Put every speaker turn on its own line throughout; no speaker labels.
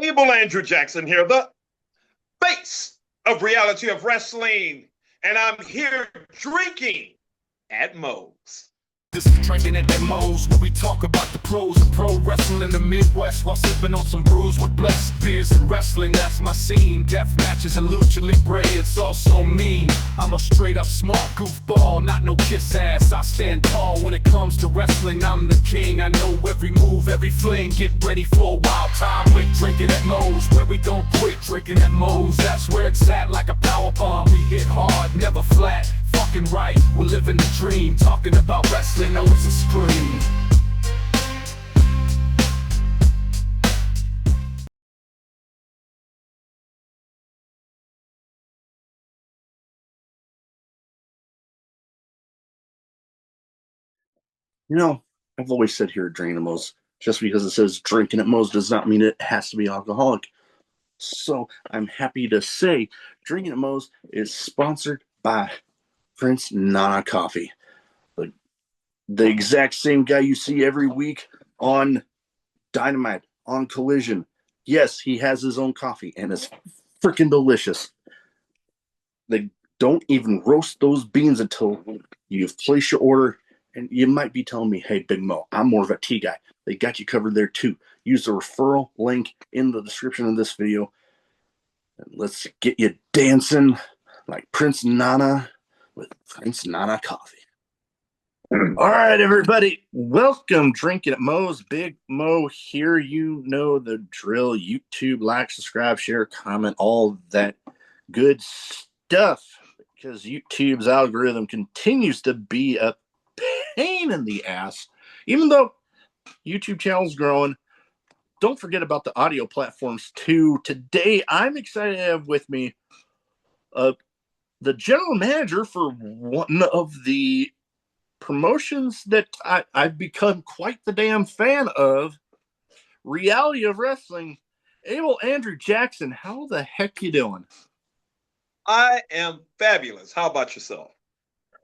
Abel Andrew Jackson here, the face of reality of wrestling, and I'm here drinking at Moe's.
This is Drinkin at Demos, where we talk about the pros of pro wrestling in the Midwest while sipping on some brews with blessed beers and wrestling. That's my scene. Death matches and lucha libre, it's all so mean. I'm a straight up smart goofball, not no kiss ass. I stand tall when it comes to wrestling. I'm the king. I know every move, every fling. Get ready for a wild time with Drinkin at Moe's, where we don't quit. Drinkin at Moe's, that's where it's at, like a power bomb. We hit hard, never flat. Fucking right, we're living the dream. Talking about wrestling, always a scream.
You know, I've always said here at Drinkinatmos, just because it says drinking at Moe's does not mean it has to be alcoholic. So I'm happy to say Drinkin at Moe's is sponsored by Prince Nana Coffee. The exact same guy you see every week on Dynamite, on Collision. Yes, he has his own coffee, and it's freaking delicious. They don't even roast those beans until you've placed your order. And you might be telling me, hey, Big Mo, I'm more of a tea guy. They got you covered there too. Use the referral link in the description of this video. And let's get you dancing like Prince Nana with Prince Nana Coffee. All right, everybody. Welcome, Drinkin at Moe's. Big Mo here. You know the drill. YouTube, like, subscribe, share, comment, all that good stuff. Because YouTube's algorithm continues to be a pain in the ass. Even though YouTube channel's growing, don't forget about the audio platforms too. Today, I'm excited to have with me the general manager for one of the promotions that I've become quite the damn fan of, Reality of Wrestling, Abel Andrew Jackson. How the heck you doing?
I am fabulous. How about yourself?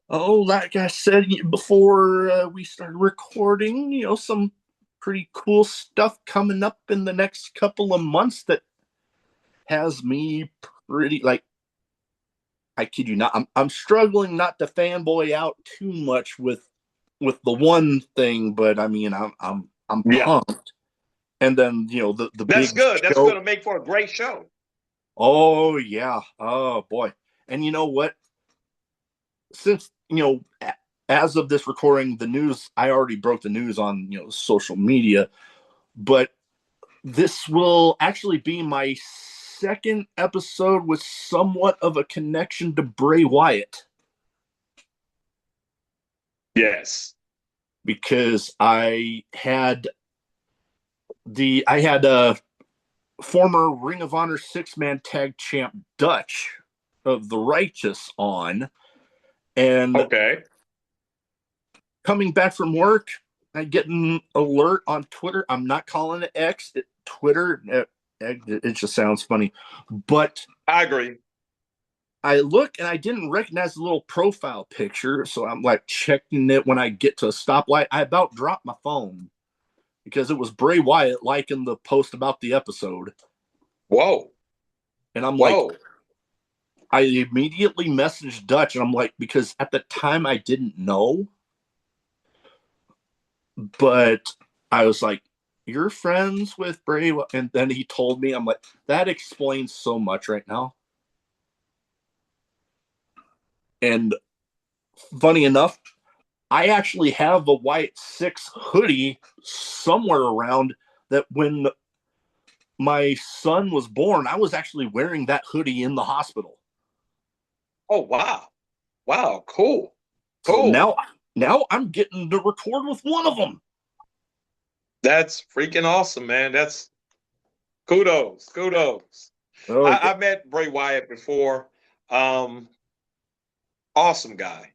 Oh, like I said before we started recording, some pretty cool stuff coming up in the next couple of months that has me pretty, I kid you not, I'm struggling not to fanboy out too much with the one thing, but I mean I'm pumped. And then the
That's
big
good. That's
show.
going to make for a great show.
Oh yeah, oh boy. And you know what? Since as of this recording, the news, I already broke the news on social media, but this will actually be my second episode with somewhat of a connection to Bray Wyatt.
Yes.
Because I had a former Ring of Honor 6-man tag champ Dutch of the Righteous on, and
okay,
coming back from work, I get an alert on Twitter. I'm not calling it X, Twitter. It just sounds funny, but
I agree.
I look and I didn't recognize the little profile picture, so I'm like checking it when I get to a stoplight. I about dropped my phone because it was Bray Wyatt liking the post about the episode.
Whoa.
And I'm like, I immediately messaged Dutch, and I'm like, because at the time I didn't know, but I was like, you're friends with Bray? And then he told me, I'm like, that explains so much right now. And funny enough, I actually have a Wyatt 6 hoodie somewhere around that when my son was born, I was actually wearing that hoodie in the hospital.
Oh, wow. Wow, cool.
So now I'm getting to record with one of them.
That's freaking awesome, man. That's kudos.
Oh,
I met Bray Wyatt before. Awesome guy.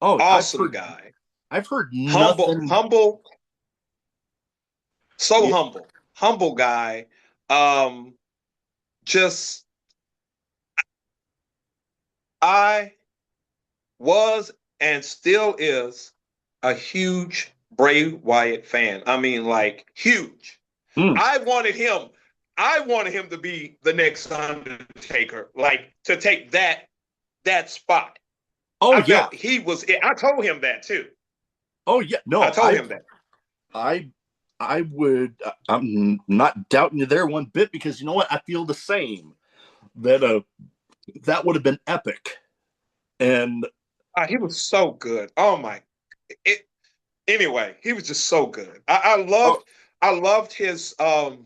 Oh,
awesome guy.
I've heard nothing.
Humble. So yeah. Humble guy. Just I was and still is a huge Bray Wyatt fan. I mean, like, huge. I wanted him I wanted him to be the next Undertaker, like to take that spot.
Oh
I
yeah.
felt he was. I told him that too.
Oh yeah.
I
No,
told him that.
I I would. I'm not doubting you there one bit, because you know what? I feel the same. That that would have been epic. And
He was so good. Oh my! It, anyway, he was just so good.
oh
I loved his. I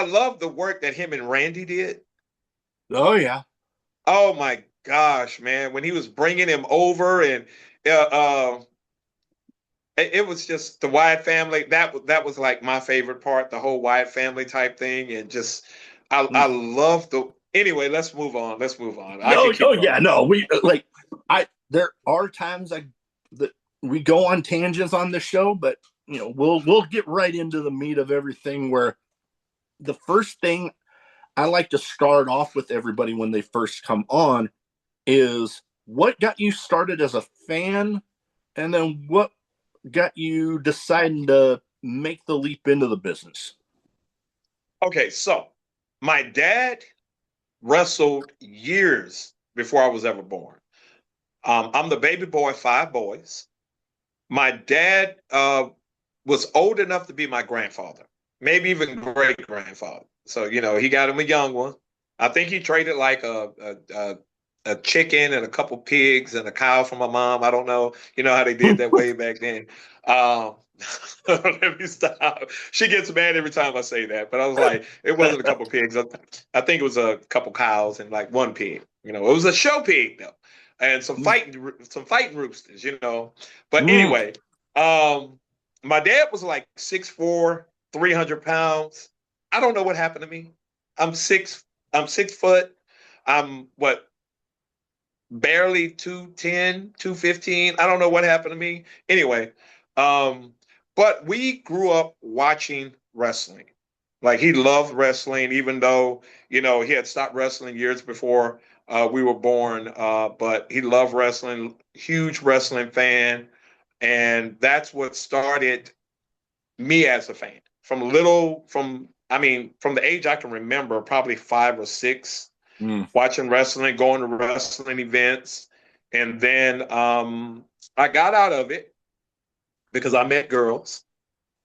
loved the work that him and Randy did.
oh yeah.
Oh my gosh, man! When he was bringing him over, and uh, uh, it was just the Wyatt family. That was like my favorite part, the whole Wyatt family type thing, and just I love the. Anyway, let's move on. Let's move on. I
No,
can
oh
keep
yeah,
going.
no. We like I. There are times that we go on tangents on this show, but we'll get right into the meat of everything. Where the first thing I like to start off with everybody when they first come on is what got you started as a fan, and then what got you deciding to make the leap into the business.
Okay, so my dad wrestled years before I was ever born. I'm the baby boy of five boys. My dad was old enough to be my grandfather, maybe even great grandfather. So he got him a young one. I think he traded like a chicken and a couple pigs and a cow for my mom. I don't know. You know how they did that way back then. Um, Let me stop. She gets mad every time I say that, but I was like, it wasn't a couple pigs. I think it was a couple cows and like one pig. It was a show pig though, and some fighting roosters. But
Mm.
anyway, my dad was like 6'4", 300 pounds. I don't know what happened to me. I'm six. I'm 6 foot. I'm what, barely 210, 215. I don't know what happened to me. Anyway, um, but we grew up watching wrestling. Like he loved wrestling, even though, he had stopped wrestling years before we were born. But he loved wrestling, huge wrestling fan. And that's what started me as a fan. From the age I can remember, probably 5 or 6,
Mm.
watching wrestling, going to wrestling events. And then I got out of it because I met girls.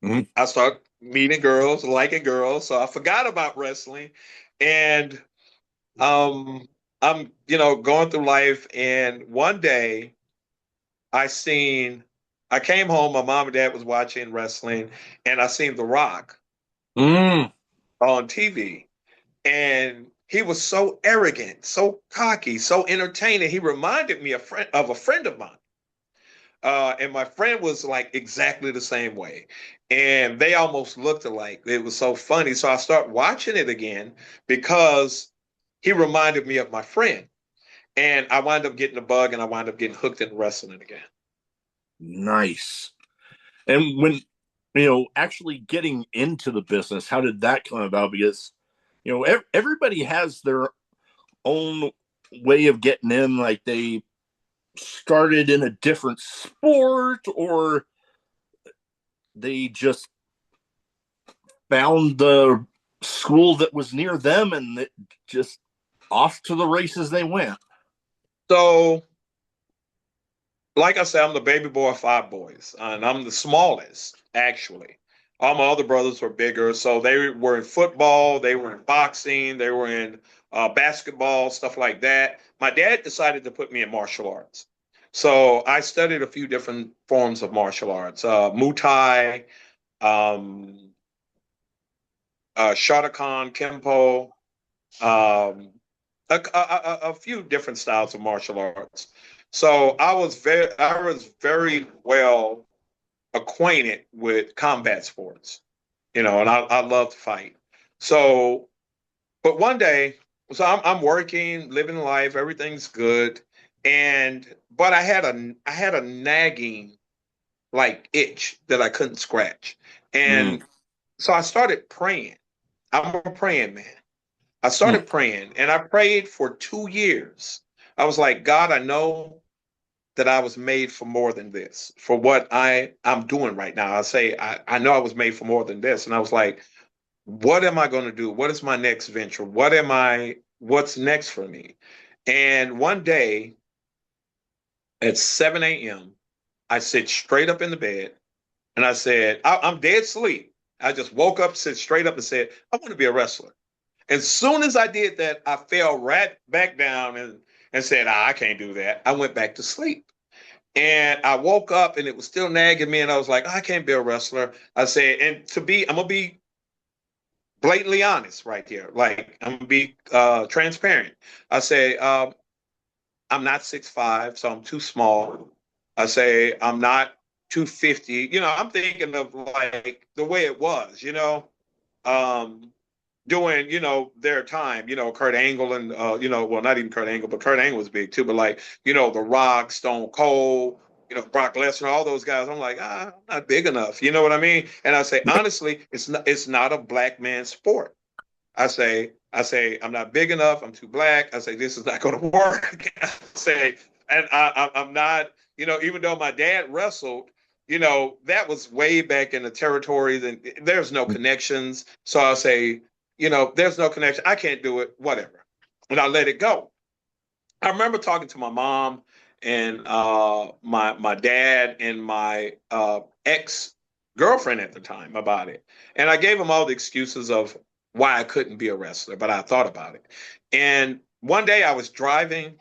Mm.
I started meeting girls, liking girls. So I forgot about wrestling. And I'm, going through life. And one day I seen, I came home, my mom and dad was watching wrestling, and I seen The Rock
Mm.
on TV. And he was so arrogant, so cocky, so entertaining. He reminded me of a friend of mine. And my friend was like exactly the same way. And they almost looked alike. It was so funny. So I started watching it again because he reminded me of my friend. And I wound up getting the bug, and I wound up getting hooked in wrestling again.
Nice. And when actually getting into the business, how did that come about? Because everybody has their own way of getting in. Like they started in a different sport, or they just found the school that was near them, and it just off to the races they went.
So, like I said, I'm the baby boy of five boys, and I'm the smallest, actually. All my other brothers were bigger, so they were in football, they were in boxing, they were in basketball, stuff like that. My dad decided to put me in martial arts. So I studied a few different forms of martial arts, Muay Thai, um, Shotokan, Kempo, um, a few different styles of martial arts. So I was very well acquainted with combat sports, and I love to fight. So, but one day, so I'm working, living life, everything's good, but I had a nagging like itch that I couldn't scratch,
Mm.
and so I started praying. I'm a praying man. I
Mm.
started praying, and I prayed for 2 years. I was like, God, I know that I was made for more than this, for what I'm doing right now. I know I was made for more than this. And I was like, what am I going to do? What is my next venture? What's next for me? And one day at 7 a.m., I sit straight up in the bed and I said, I'm dead asleep. I just woke up, sit straight up and said, I want to be a wrestler. As soon as I did that, I fell right back down and said, I can't do that. I went back to sleep. And I woke up and it was still nagging me. And I was like, I can't be a wrestler. I said, I'm going to be blatantly honest right here. Like, I'm going to be transparent. I say, I'm not 6'5", so I'm too small. I say, I'm not 250. I'm thinking of like the way it was, um, doing, their time, Kurt Angle and, well, not even Kurt Angle, but Kurt Angle was big too. But like, The Rock, Stone Cold, Brock Lesnar, all those guys. I'm like, I'm not big enough. You know what I mean? And I say, honestly, it's not a black man's sport. I'm not big enough. I'm too black. I say, this is not going to work. I say, and I'm not, even though my dad wrestled, that was way back in the territories and there's no connections. So I say, there's no connection. I can't do it, whatever. And I let it go. I remember talking to my mom and my dad and my ex girlfriend at the time about it. And I gave them all the excuses of why I couldn't be a wrestler, but I thought about it. And one day I was driving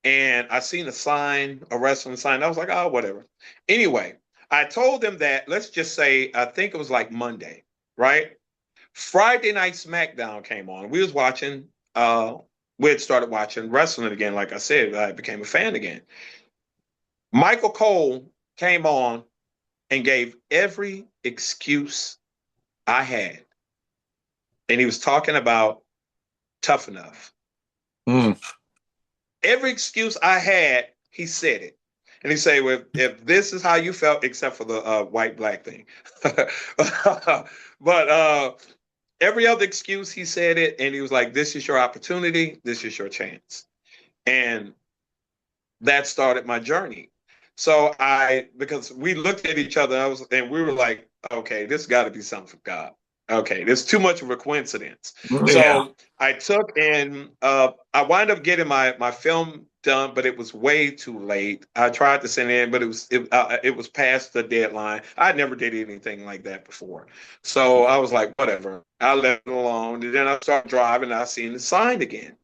and I seen a wrestling sign. I was like, oh, whatever. Anyway, I told them that, let's just say, I think it was like Monday, right? Friday night SmackDown came on. We had started watching wrestling again. Like I said, I became a fan again. Michael Cole came on and gave every excuse I had. And he was talking about Tough Enough.
Mm.
Every excuse I had, he said it. And he said, well, if this is how you felt, except for the white-black thing. But every other excuse, he said it. And he was like, this is your opportunity. This is your chance. And that started my journey. So because we looked at each other and we were like, okay, this got to be something from God. Okay, there's too much of a coincidence.
Yeah.
So I took and I wound up getting my film done, but it was way too late. I tried to send in, but it was past the deadline. I never did anything like that before, so I was like, whatever. I left it alone, and then I started driving. And I seen the sign again.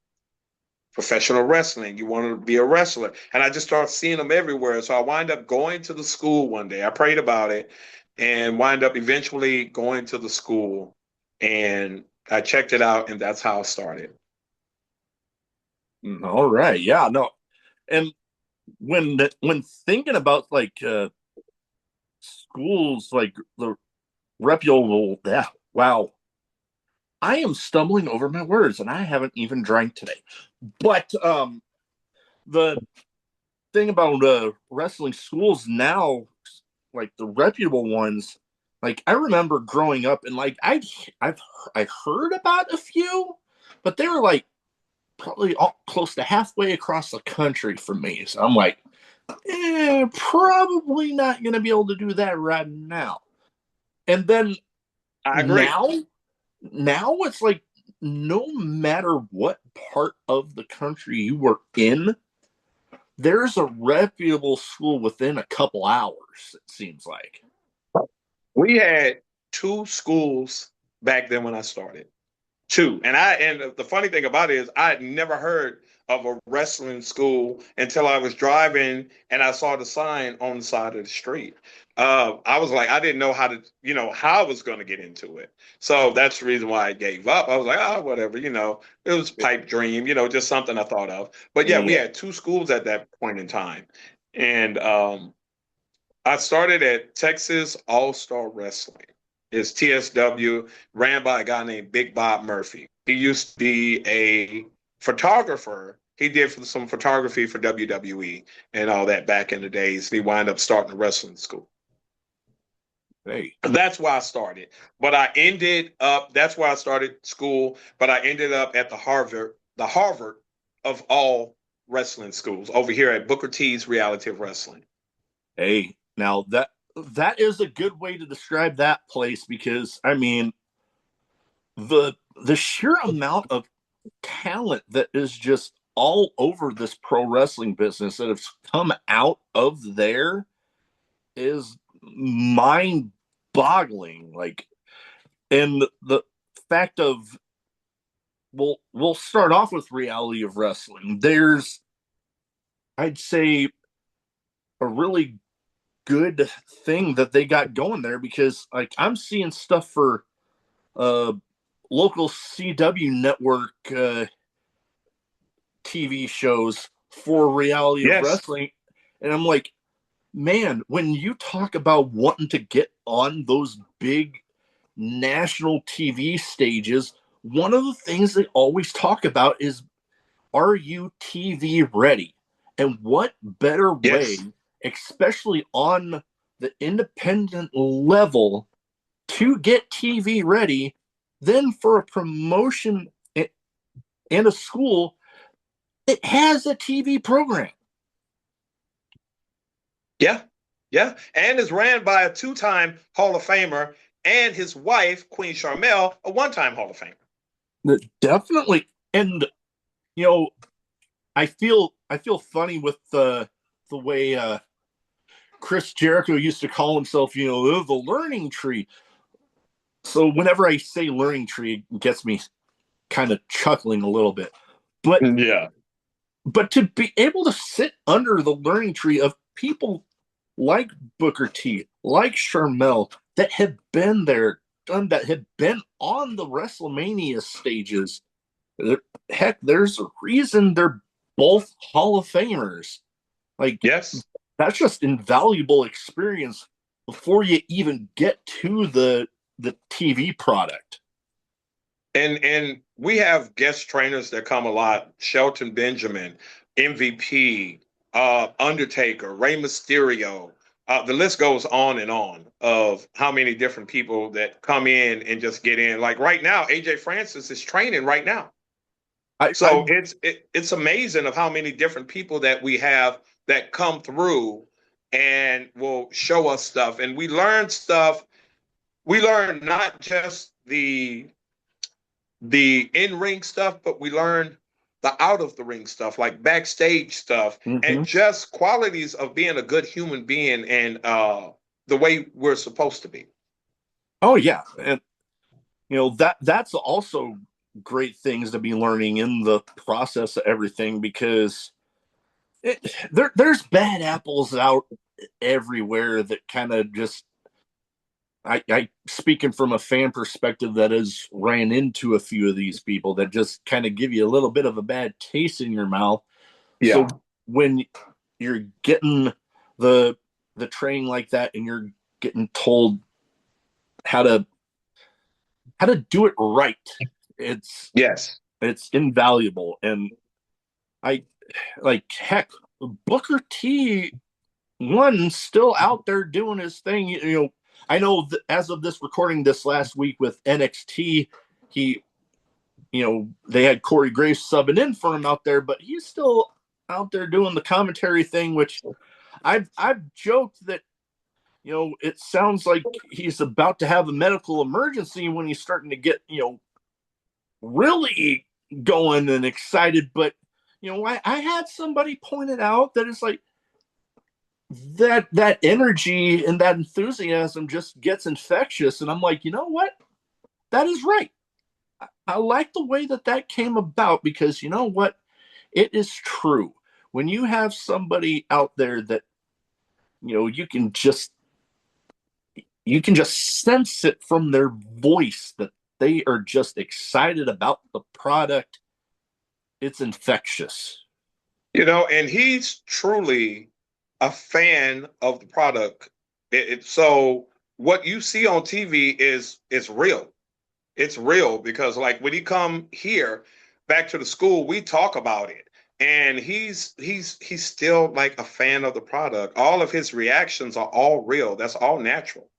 Professional wrestling. You want to be a wrestler, and I just started seeing them everywhere. So I wind up going to the school one day. I prayed about it and wind up eventually going to the school and I checked it out and that's how it started.
All right. Yeah, no. And when thinking about like schools, like the reputable, yeah, wow. I am stumbling over my words and I haven't even drank today. But the thing about wrestling schools now, like the reputable ones, like I remember growing up and like I've heard about a few, but they were like probably close to halfway across the country from me. So I'm like, probably not going to be able to do that right now. And then
I agree.
Now it's like no matter what part of the country you were in, there's a reputable school within a couple hours, it seems like.
We had two schools back then when I started. Two. And the funny thing about it is I had never heard of a wrestling school until I was driving and I saw the sign on the side of the street. I was like, I didn't know how I was going to get into it. So that's the reason why I gave up. I was like, oh, whatever, it was pipe dream, just something I thought of. But yeah, we had two schools at that point in time. And I started at Texas All-Star Wrestling. It's TSW, ran by a guy named Big Bob Murphy. He used to be a photographer. He did some photography for WWE and all that back in the days. He wound up starting a wrestling school.
Hey.
That's why I started. But that's why I started school, but I ended up at the Harvard of all wrestling schools over here at Booker T's Reality of Wrestling.
Hey, now that is a good way to describe that place because, I mean, the sheer amount of talent that is just all over this pro wrestling business that have come out of there is mind boggling. Like, and the fact of, we'll start off with reality of wrestling. There's, I'd say, a really good thing that they got going there, because like I'm seeing stuff for uh local CW network TV shows for reality of
Yes.
wrestling, and I'm like, man, when you talk about wanting to get on those big national TV stages, one of the things they always talk about is, are you TV ready? And what better way,
Yes.
especially on the independent level, to get TV ready than for a promotion in a school that has a TV program?
Yeah. Yeah. And is ran by a two-time Hall of Famer and his wife, Queen Charmel, a one-time Hall of Famer.
Definitely. And you know, I feel funny with the way Chris Jericho used to call himself, the learning tree. So whenever I say learning tree, it gets me kind of chuckling a little bit. But
Yeah.
to be able to sit under the learning tree of people like Booker T, like Charmel, that have been there, done that, have been on the WrestleMania stages. Heck, there's a reason they're both Hall of Famers. Like,
Yes.
that's just invaluable experience before you even get to the TV product.
And we have guest trainers that come a lot. Shelton Benjamin, MVP, Undertaker, Rey Mysterio. The list goes on and on of how many different people that come in and just get in. Like right now, AJ Francis is training right now.
I
So it's amazing of how many different people that we have that come through and will show us stuff. And we learn stuff. We learn not just the in-ring stuff, but we learn the out of the ring stuff, like backstage stuff, and
mhm.
just qualities of being a good human being and the way we're supposed to be.
Oh yeah, and that's also great things to be learning in the process of everything, because there's bad apples out everywhere that kind of just, I speaking from a fan perspective that has ran into a few of these people that just kind of give you a little bit of a bad taste in your mouth. So
Yeah.
when you're getting the training like that, and you're getting told how to do it right, it's
Yes.
it's invaluable. And I, like, heck, Booker T, one, still out there doing his thing. I know that as of this recording this last week with NXT, he, they had Corey Graves subbing in for him out there, but he's still out there doing the commentary thing, which I've joked that, it sounds like he's about to have a medical emergency when he's starting to get, really going and excited. But, I had somebody pointed out that it's like, that energy and that enthusiasm just gets infectious. And I'm like, you know what? That is right. I like the way that came about, because you know what? It is true. When you have somebody out there that, you can just sense it from their voice that they are just excited about the product. It's infectious.
And he's truly a fan of the product. So what you see on TV is real. It's real because like when he come here back to the school, we talk about it. And he's still like a fan of the product. All of his reactions are all real. That's all natural.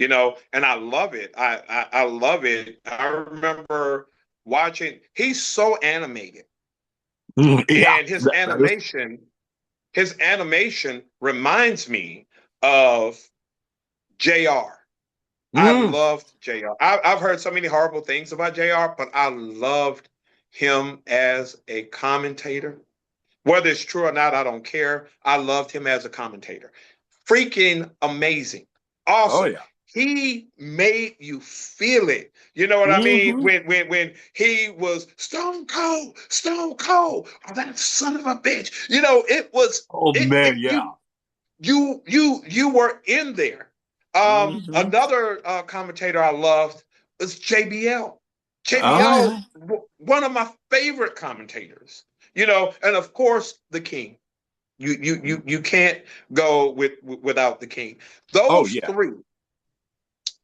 And I love it. I love it. I remember watching, he's so animated.
Yeah,
And
that is.
his animation reminds me of JR. I
Mm.
loved JR. I've heard so many horrible things about JR, but I loved him as a commentator. Whether it's true or not, I don't care. I loved him as a commentator. Freaking amazing.
Oh
Awesome.
yeah.
He made you feel it. You know what I mean?
Hmm.
When he was stone cold, stone cold, oh, that son of a bitch. You know, it was
Oh
it
man, yeah.
you were in there.
Hmm.
Another commentator I loved was JBL.
Oh
JBL,
yeah.
one of my favorite commentators. You know, and of course the King. You can't go without the King.
Oh
Those
yeah.
three,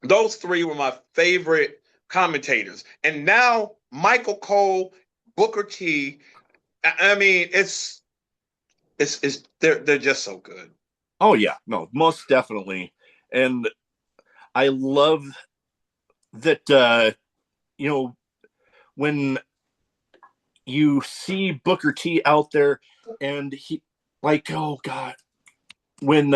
those three were my favorite commentators. And now Michael Cole, Booker T. I mean, it's they're just so good.
Oh yeah. No, most definitely. And I love that you know, when you see Booker T out there and he like, oh god, when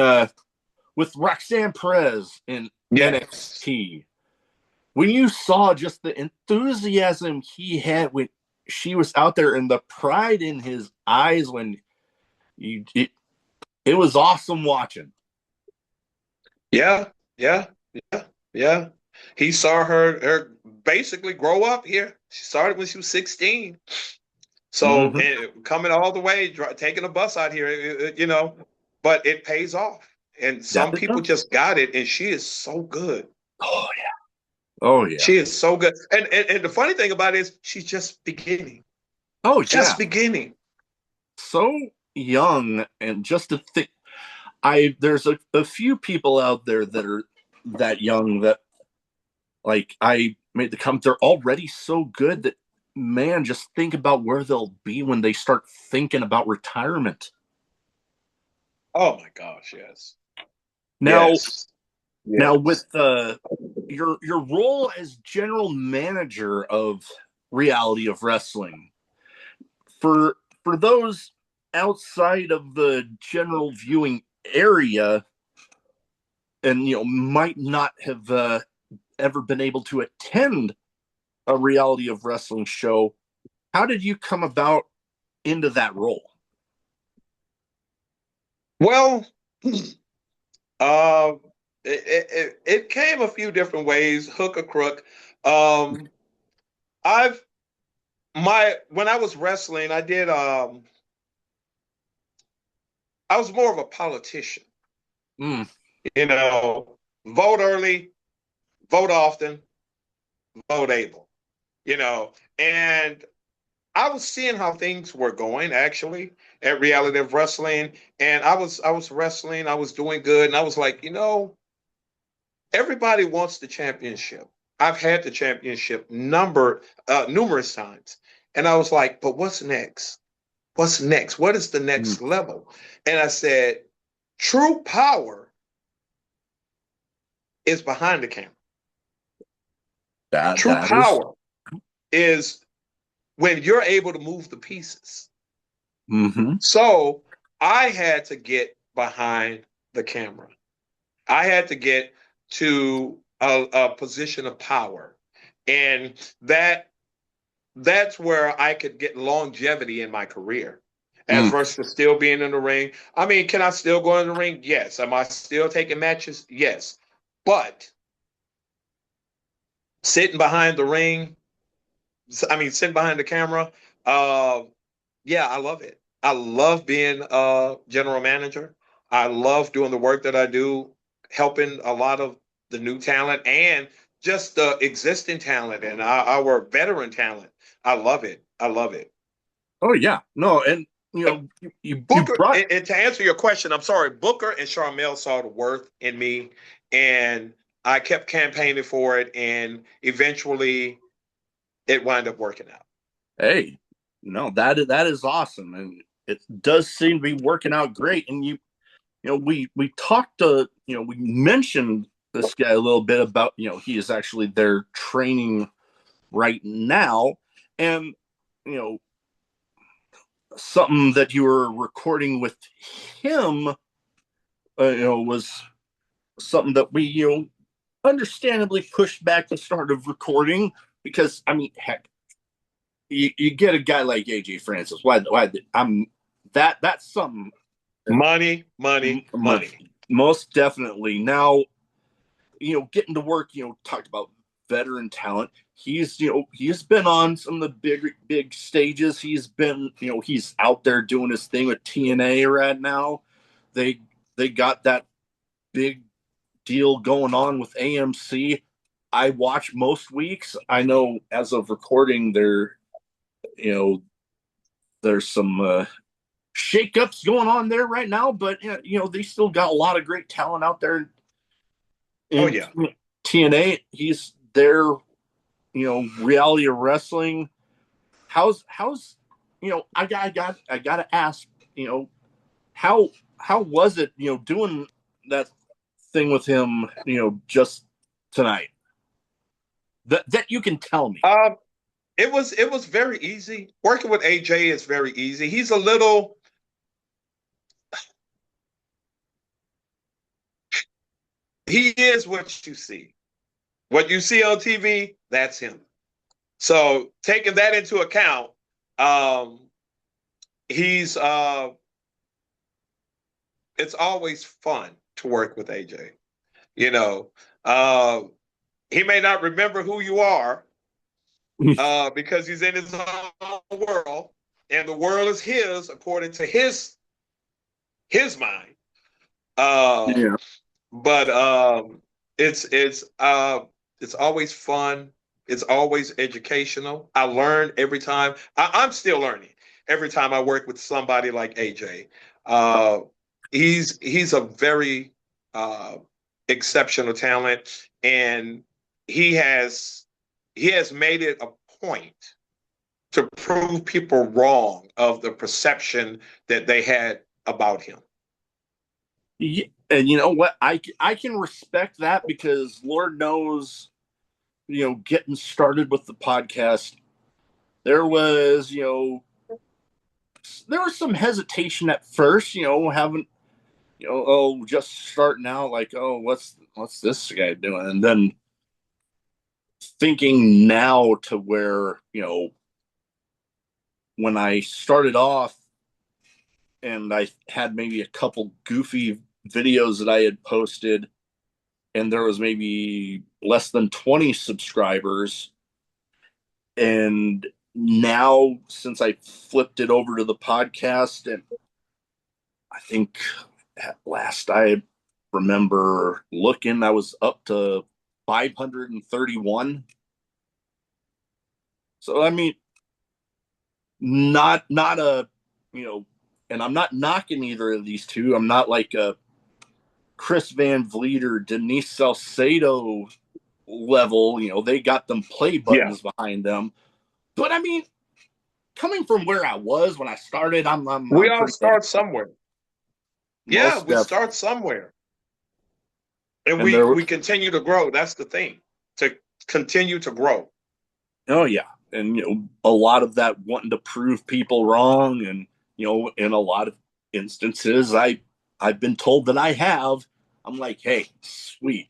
with Roxanne Perez in
Yes.
NXT, when you saw just the enthusiasm he had when she was out there and the pride in his eyes when you it was awesome watching.
Yeah, yeah, yeah, yeah. He saw her basically grow up here. She started when she was 16. So
Mm-hmm.
and coming all the way, taking a bus out here, you know, but it pays off. And
That
some
it
people
does.
just got it, and she is so good.
Oh yeah. Oh yeah.
She is so good. And the funny thing about it is she's just beginning.
Oh
Just
yeah.
beginning.
So young and just to think I there's a few people out there that are that young that like I made the comment they're already so good that man just think about where they'll be when they start thinking about retirement.
Oh my gosh, yes.
Now
Yes.
now with
Yes.
your role as general manager of Reality of Wrestling for those outside of the general viewing area and might not have ever been able to attend a Reality of Wrestling show, how did you come about into that role?
Well, uh, it came a few different ways, hook or crook. Um, I've my when I was wrestling, I was more of a politician.
Mm,
You know, vote early, vote often, vote able. You know, and I was seeing how things were going actually at Reality of Wrestling, and I was wrestling, I was doing good, and I was like, everybody wants the championship. I've had the championship numerous times, and I was like, but what's next? What's next? What is the
mm.
next level? And I said, true power is behind the camera. True
That is.
power is when you're able to move the pieces.
Mm-hmm.
So I had to get behind the camera. I had to get to a position of power. And that's where I could get longevity in my career. As
Mm.
versus still being in the ring. I mean, can I still go in the ring? Yes. Am I still taking matches? Yes. But sitting behind the ring, I mean, sitting behind the camera, uh, yeah, I love it. I love being a general manager. I love doing the work that I do, helping a lot of the new talent and just the existing talent and our veteran talent. I love it. I love it.
Oh yeah, no, and
Uh,
you
Booker,
brought.
and to answer your question, I'm sorry, Booker and Charmel saw the worth in me, and I kept campaigning for it, and eventually it wound up working out.
Hey, no, that is awesome, and it does seem to be working out great. And we talked to we mentioned this guy a little bit about he is actually there training right now, and you know something that you were recording with him, was something that we understandably pushed back the start of recording because I mean, heck, you get a guy like AJ Francis. Why I'm that's something.
Money, money, money.
Most definitely. Now, getting to work, talked about veteran talent. He's been on some of the big stages. He's been, he's out there doing his thing with TNA right now. They got that big deal going on with AMC. I watch most weeks. I know as of recording, there's some shakeups going on there right now, but they still got a lot of great talent out there
Oh
in
yeah.
TNA. He's there, reality of wrestling. How's I gotta ask, how was it, doing that thing with him, just tonight? That you can tell me.
It was very easy. Working with AJ is very easy. He's a little. He is what you see. What you see on TV, that's him. So taking that into account, um, he's it's always fun to work with AJ. You know, uh, he may not remember who you are because he's in his own world, and the world is his according to his mind. Uh,
Yeah.
but it's always fun. It's always educational. I learn every time. I'm still learning every time I work with somebody like AJ. Uh, he's a very uh, exceptional talent, and he has he has made it a point to prove people wrong of the perception that they had about him.
Yeah, and you know what? I can respect that because Lord knows, getting started with the podcast, there was, there was some hesitation at first, having, oh, just starting out, like, oh, what's this guy doing? And then thinking now to where, when I started off and I had maybe a couple goofy videos that I had posted, and there was maybe less than 20 subscribers. And now, since I flipped it over to the podcast, and I think at last I remember looking, I was up to 531. So, I mean, not a, and I'm not knocking either of these two. I'm not like a Chris Van Vliet or Denise Salcedo level. They got them play
Yeah,
buttons behind them. But I mean, coming from where I was when I started,
we
I'm
all
pretty
start somewhere. Yeah,
most
we
definitely.
start somewhere, and
And
we
there,
we continue to grow. That's the thing, to continue to grow.
oh yeah, and a lot of that wanting to prove people wrong, and in a lot of instances, I've been told that I have. I'm like, hey, sweet,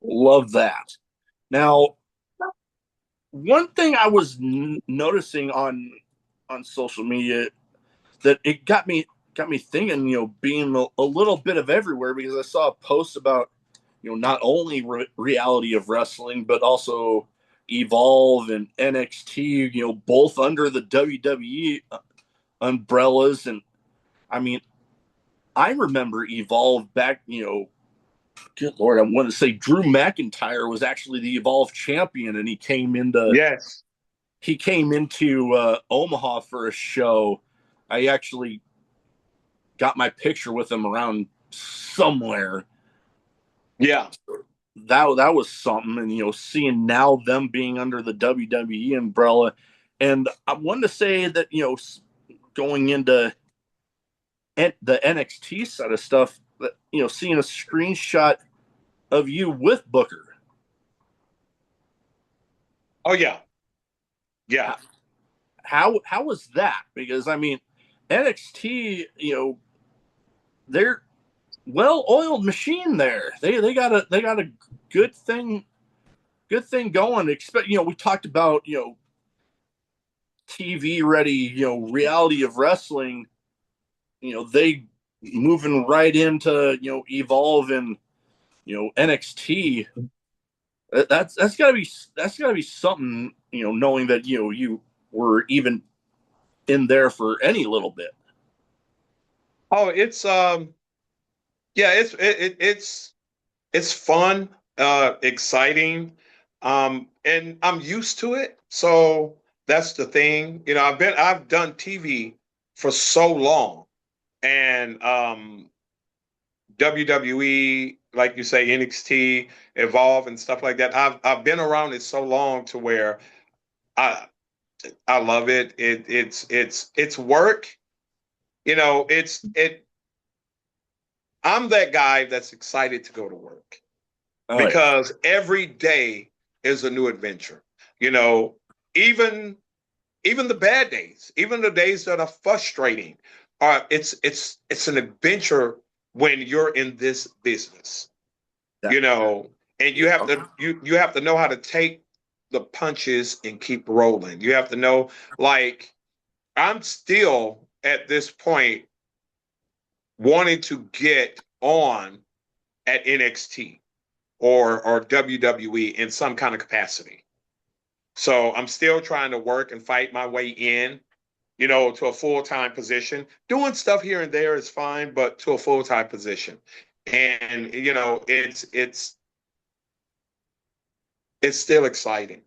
love that. Now, one thing I was noticing on social media that it got me thinking, being a little bit of everywhere because I saw a post about, not only reality of wrestling but also Evolve and NXT, both under the WWE umbrellas. And I mean, I remember Evolve back, good lord, I want to say Drew McIntyre was actually the Evolve champion, and
Yes.
he came into Omaha for a show. I actually got my picture with him around somewhere.
Yeah.
That was something, and seeing now them being under the WWE umbrella, and I wanted to say that going into the NXT side of stuff, that seeing a screenshot of you with Booker.
Oh yeah. Yeah.
How was that? Because I mean, NXT, they're well-oiled machine there. They got a good thing going. Expect, we talked about, TV ready, reality of wrestling, they moving right into, Evolve and, NXT. That's gotta be something, knowing that, you were even in there for any little bit.
Oh, it's yeah, it's fun, exciting, and I'm used to it. So that's the thing. I've done TV for so long, and WWE, like you say, NXT, Evolve, and stuff like that. I've been around it so long to where I I love it. It's work. It's it. I'm that guy that's excited to go to work
Oh yeah.
because every day is a new adventure. You know, even even the bad days, even the days that are frustrating, it's an adventure when you're in this business.
That,
You know, and you have to know how to take the punches and keep rolling. You have to know, like, I'm still at this point wanting to get on at NXT or WWE in some kind of capacity. So I'm still trying to work and fight my way in, to a full-time position. Doing stuff here and there is fine, but to a full-time position. And it's still exciting.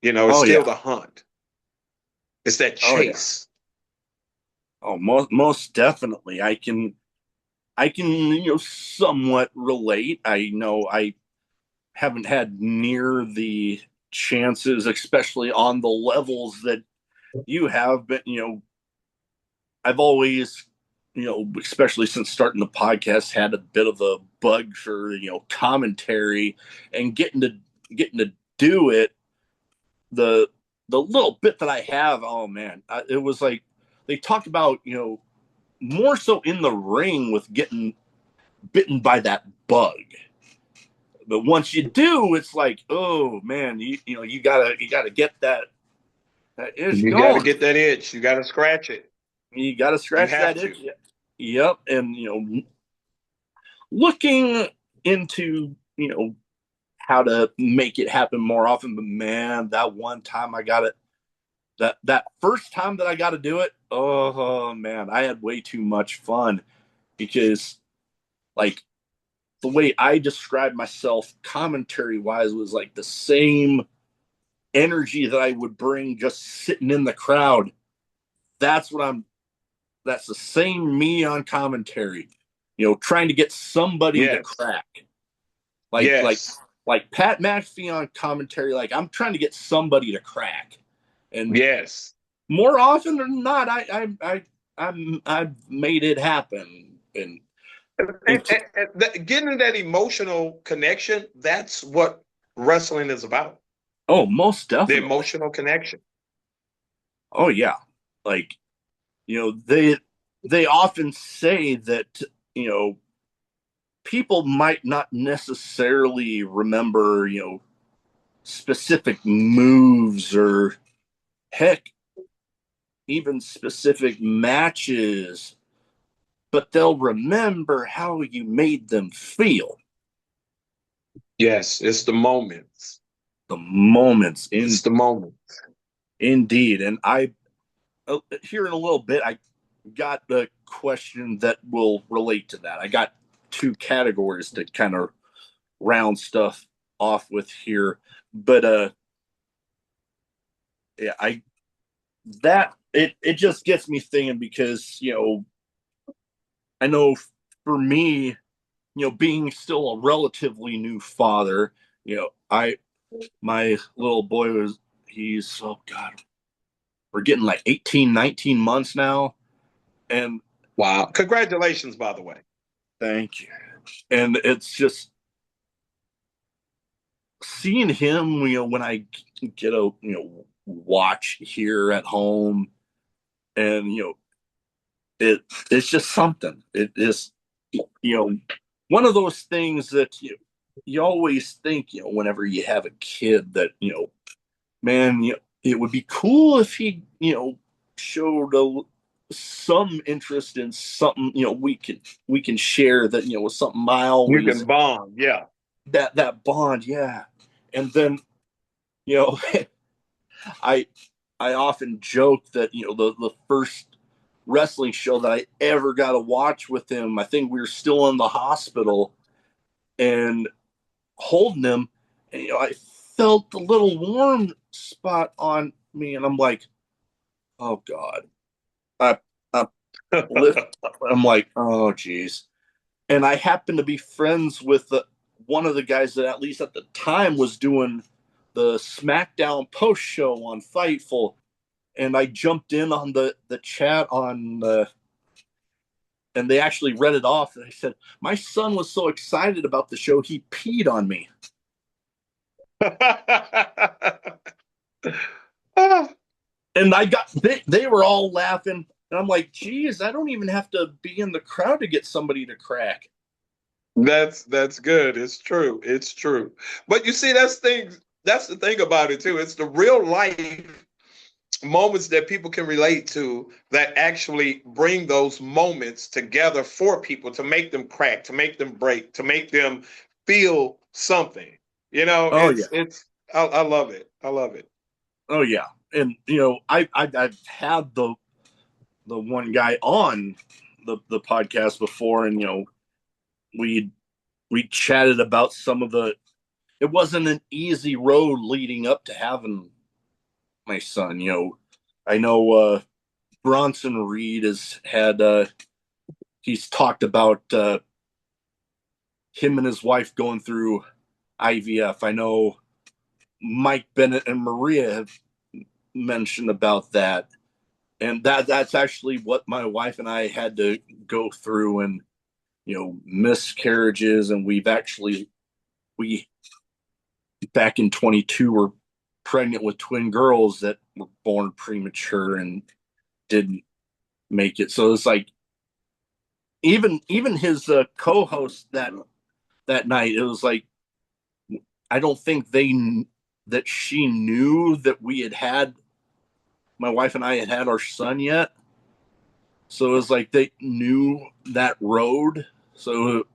It's
oh
still
yeah.
the hunt. It's that
Oh yeah.
chase.
Oh, most definitely. I can somewhat relate. I know I haven't had near the chances, especially on the levels that you have, but I've always, especially since starting the podcast, had a bit of a bug for commentary and getting to do it. The little bit that I have, oh man, it was like they talked about more so in the ring with getting bitten by that bug. But once you do, it's like, oh man, you gotta get that itch
You got to
going.
get that itch. You got to scratch it.
You gotta
You
scratch
have
that itch.
to.
Yep, and looking into how to make it happen more often. But man, that one time I got it, that first time that I got to do it, oh man, I had way too much fun because like the way I described myself commentary wise was like the same energy that I would bring just sitting in the crowd. That's what I'm. That's the same me on commentary. Trying to get somebody to
Yes.
crack. Like like
Yes.
like Pat McAfee on commentary. Like I'm trying to get somebody to crack, and
Yes.
more often than not, I've made it happen.
Getting that emotional connection, that's what wrestling is about.
Oh, most
The
definitely.
emotional connection.
Oh yeah, like they often say that people might not necessarily remember specific moves or heck even specific matches, but they'll remember how you made them feel.
Yes, it's the moments.
The moments
It's the moment.
indeed. And I here in a little bit I got a question that will relate to that. I got two categories to kind of round stuff off with here. But yeah, I that it just gets me thinking because I know for me, being still a relatively new father, I my little boy he's, oh god, we're getting like 18, 19 months now, and
Wow. Congratulations, by the way.
thank you. And it's just seeing him, when I get a watch here at home, and it's just something. It is one of those things that you always think, whenever you have a kid that, man, it would be cool if he, showed some interest in something, we can share that, was something I
You
always
can bond. Yeah.
that bond, yeah. And then, you know, I I often joke that, the first wrestling show that I ever got to watch with him, I think we were still in the hospital and holding him, and I felt the little warm spot on me, and I'm like, oh God. I I lift. I'm like, oh geez. And I happened to be friends with one of the guys that, at least at the time, was doing the SmackDown post show on Fightful, and I jumped in on the chat on and they actually read it off. And I said, my son was so excited about the show he peed on me. And they were all laughing, and I'm like, geez, I don't even have to be in the crowd to get somebody to crack.
That's good. It's true. It's true. But you see, that's the thing about it too. It's the real life moments that people can relate to that actually bring those moments together for people to make them crack, to make them break, to make them feel something.
Oh yeah.
I love it. I love it.
Oh yeah. And I've had the one guy on the podcast before, and we we chatted about some of the. It wasn't an easy road leading up to having my son. I know Bronson Reed has had. He's talked about him and his wife going through IVF. I know Mike Bennett and Maria have mentioned about that, and that's actually what my wife and I had to go through, and miscarriages, and we back in 22 were pregnant with twin girls that were born premature and didn't make it. So it's like even his co-host that night, it was like, I don't think that she knew that we had my wife and I had our son yet. So it was like they knew that road. So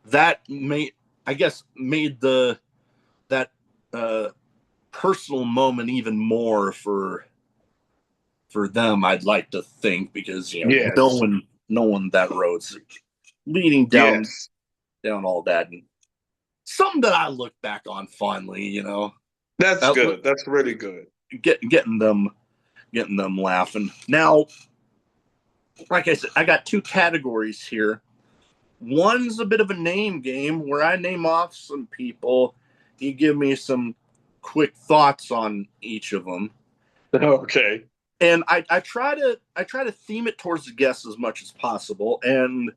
that made the that uh personal moment even more for them, I'd like to think, because
Yes.
knowing that road's leading
Yes.
down all that, and something that I look back on fondly,
That's
that
good. That's really good.
getting them laughing. Now, like I said, I got two categories here. One's a bit of a name game where I name off some people. You give me some quick thoughts on each of them,
Okay.
and I try to theme it towards the guests as much as possible. And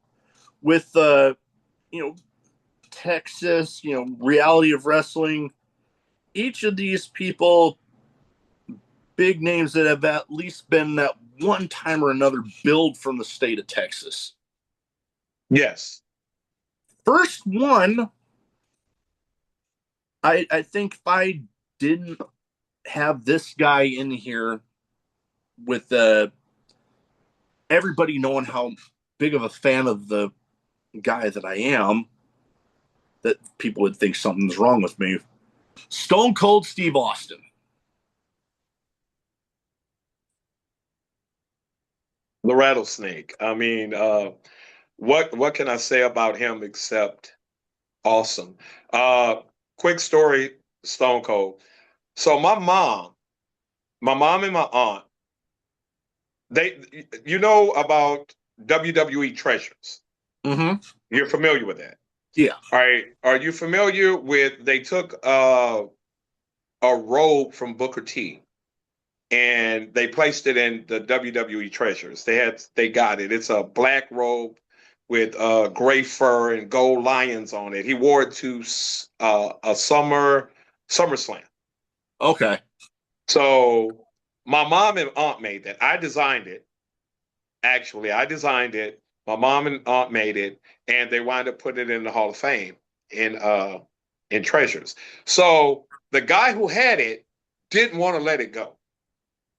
with you know Texas, reality of wrestling, each of these people, big names that have at least been that one time or another billed from the state of Texas.
Yes.
First one, I think if I didn't have this guy in here with everybody knowing how big of a fan of the guy that I am, that people would think something's wrong with me. Stone Cold Steve Austin.
The rattlesnake. I mean, what can I say about him except awesome? Uh, Quick story, Stone Cold. So my mom and my aunt, they, about WWE Treasures.
Mm-hmm.
You're familiar with that?
Yeah.
All right. Are you familiar with they took a robe from Booker T and they placed it in the WWE Treasures. They got it. It's a black robe with gray fur and gold lions on it. He wore it to a SummerSlam.
Okay.
So my mom and aunt made that. I designed it. Actually, I designed it. My mom and aunt made it, and they wound up putting it in the Hall of Fame in in treasures. So the guy who had it didn't want to let it go,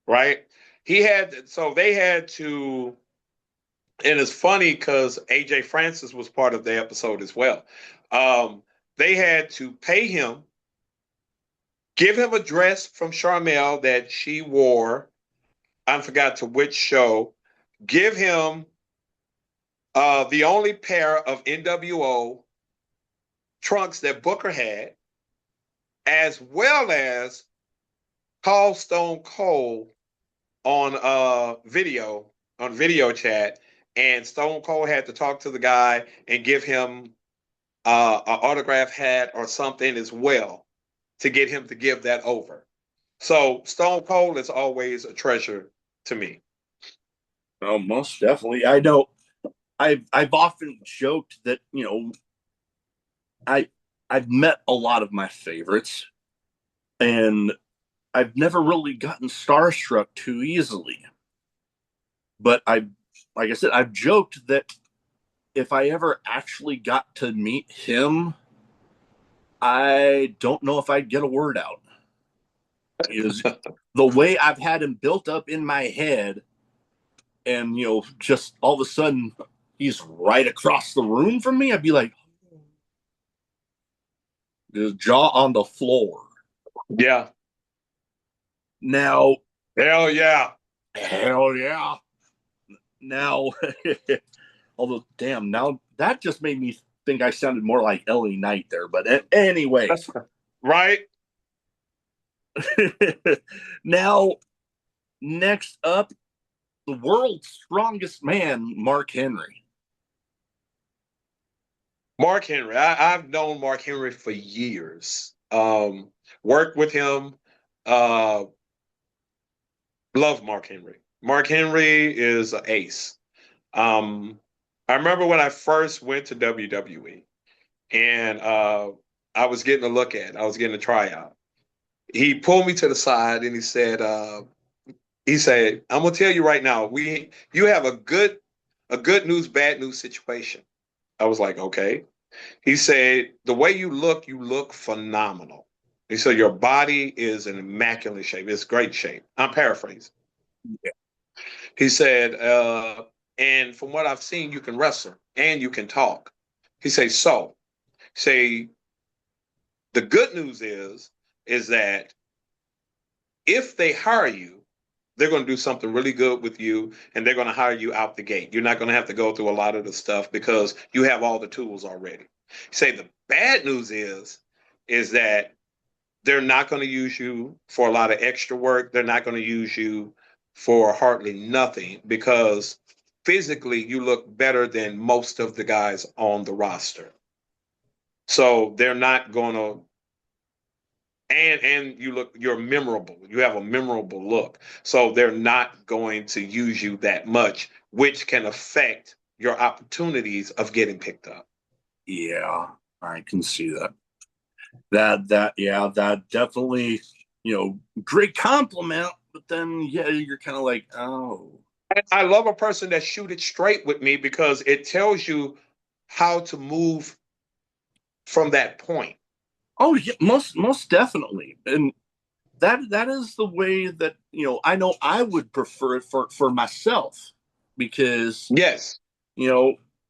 right? So they had to, and it's funny because AJ Francis was part of the episode as well. Um, they had to pay him, give him a dress from Charmel that she wore. I forgot to which show. Give him the only pair of NWO trunks that Booker had, as well as call Stone Cold on video chat, and Stone Cold had to talk to the guy and give him an autograph hat or something as well to get him to give that over. So Stone Cold is always a treasure to me.
Oh, most definitely. I know. I've often joked that I I've met a lot of my favorites, and I've never really gotten starstruck too easily. But like I said, I've joked that if I ever actually got to meet him, I don't know if I'd get a word out. Is the way I've had him built up in my head, and just all of a sudden he's right across the room from me. I'd be like, his jaw on the floor.
Yeah.
Now,
Hell yeah.
hell yeah. Now, although, damn, now that just made me think I sounded more like Ellie Knight there. But anyway,
right.
Now, next up, the world's strongest man, Mark Henry.
Mark Henry. I've known Mark Henry for years. Worked with him. Uh, love Mark Henry. Mark Henry is an ace. I remember when I first went to WWE and I was getting a look at, I was getting a tryout. He pulled me to the side and he said, "I'm gonna tell you right now, you have a good news, bad news situation." I was like, okay. He said, "The way you look phenomenal." He said, "Your body is in immaculate shape. It's great shape." I'm paraphrasing.
Yeah.
He said, "And from what I've seen, you can wrestle and you can talk." He said, say, the good news is that if they hire you, they're going to do something really good with you and they're going to hire you out the gate. You're not going to have to go through a lot of the stuff because you have all the tools already. Say the bad news is that they're not going to use you for a lot of extra work. They're not going to use you for hardly nothing because physically you look better than most of the guys on the roster. So they're not going to, and you're memorable. You have a memorable look. So they're not going to use you that much, which can affect your opportunities of getting picked up.
Yeah, I can see that. That definitely, great compliment. But then, yeah, you're kind of like, oh.
I love a person that shoot it straight with me because it tells you how to move from that point.
Oh, yeah, most definitely. And that is the way that, I know I would prefer it for myself, because,
Yes.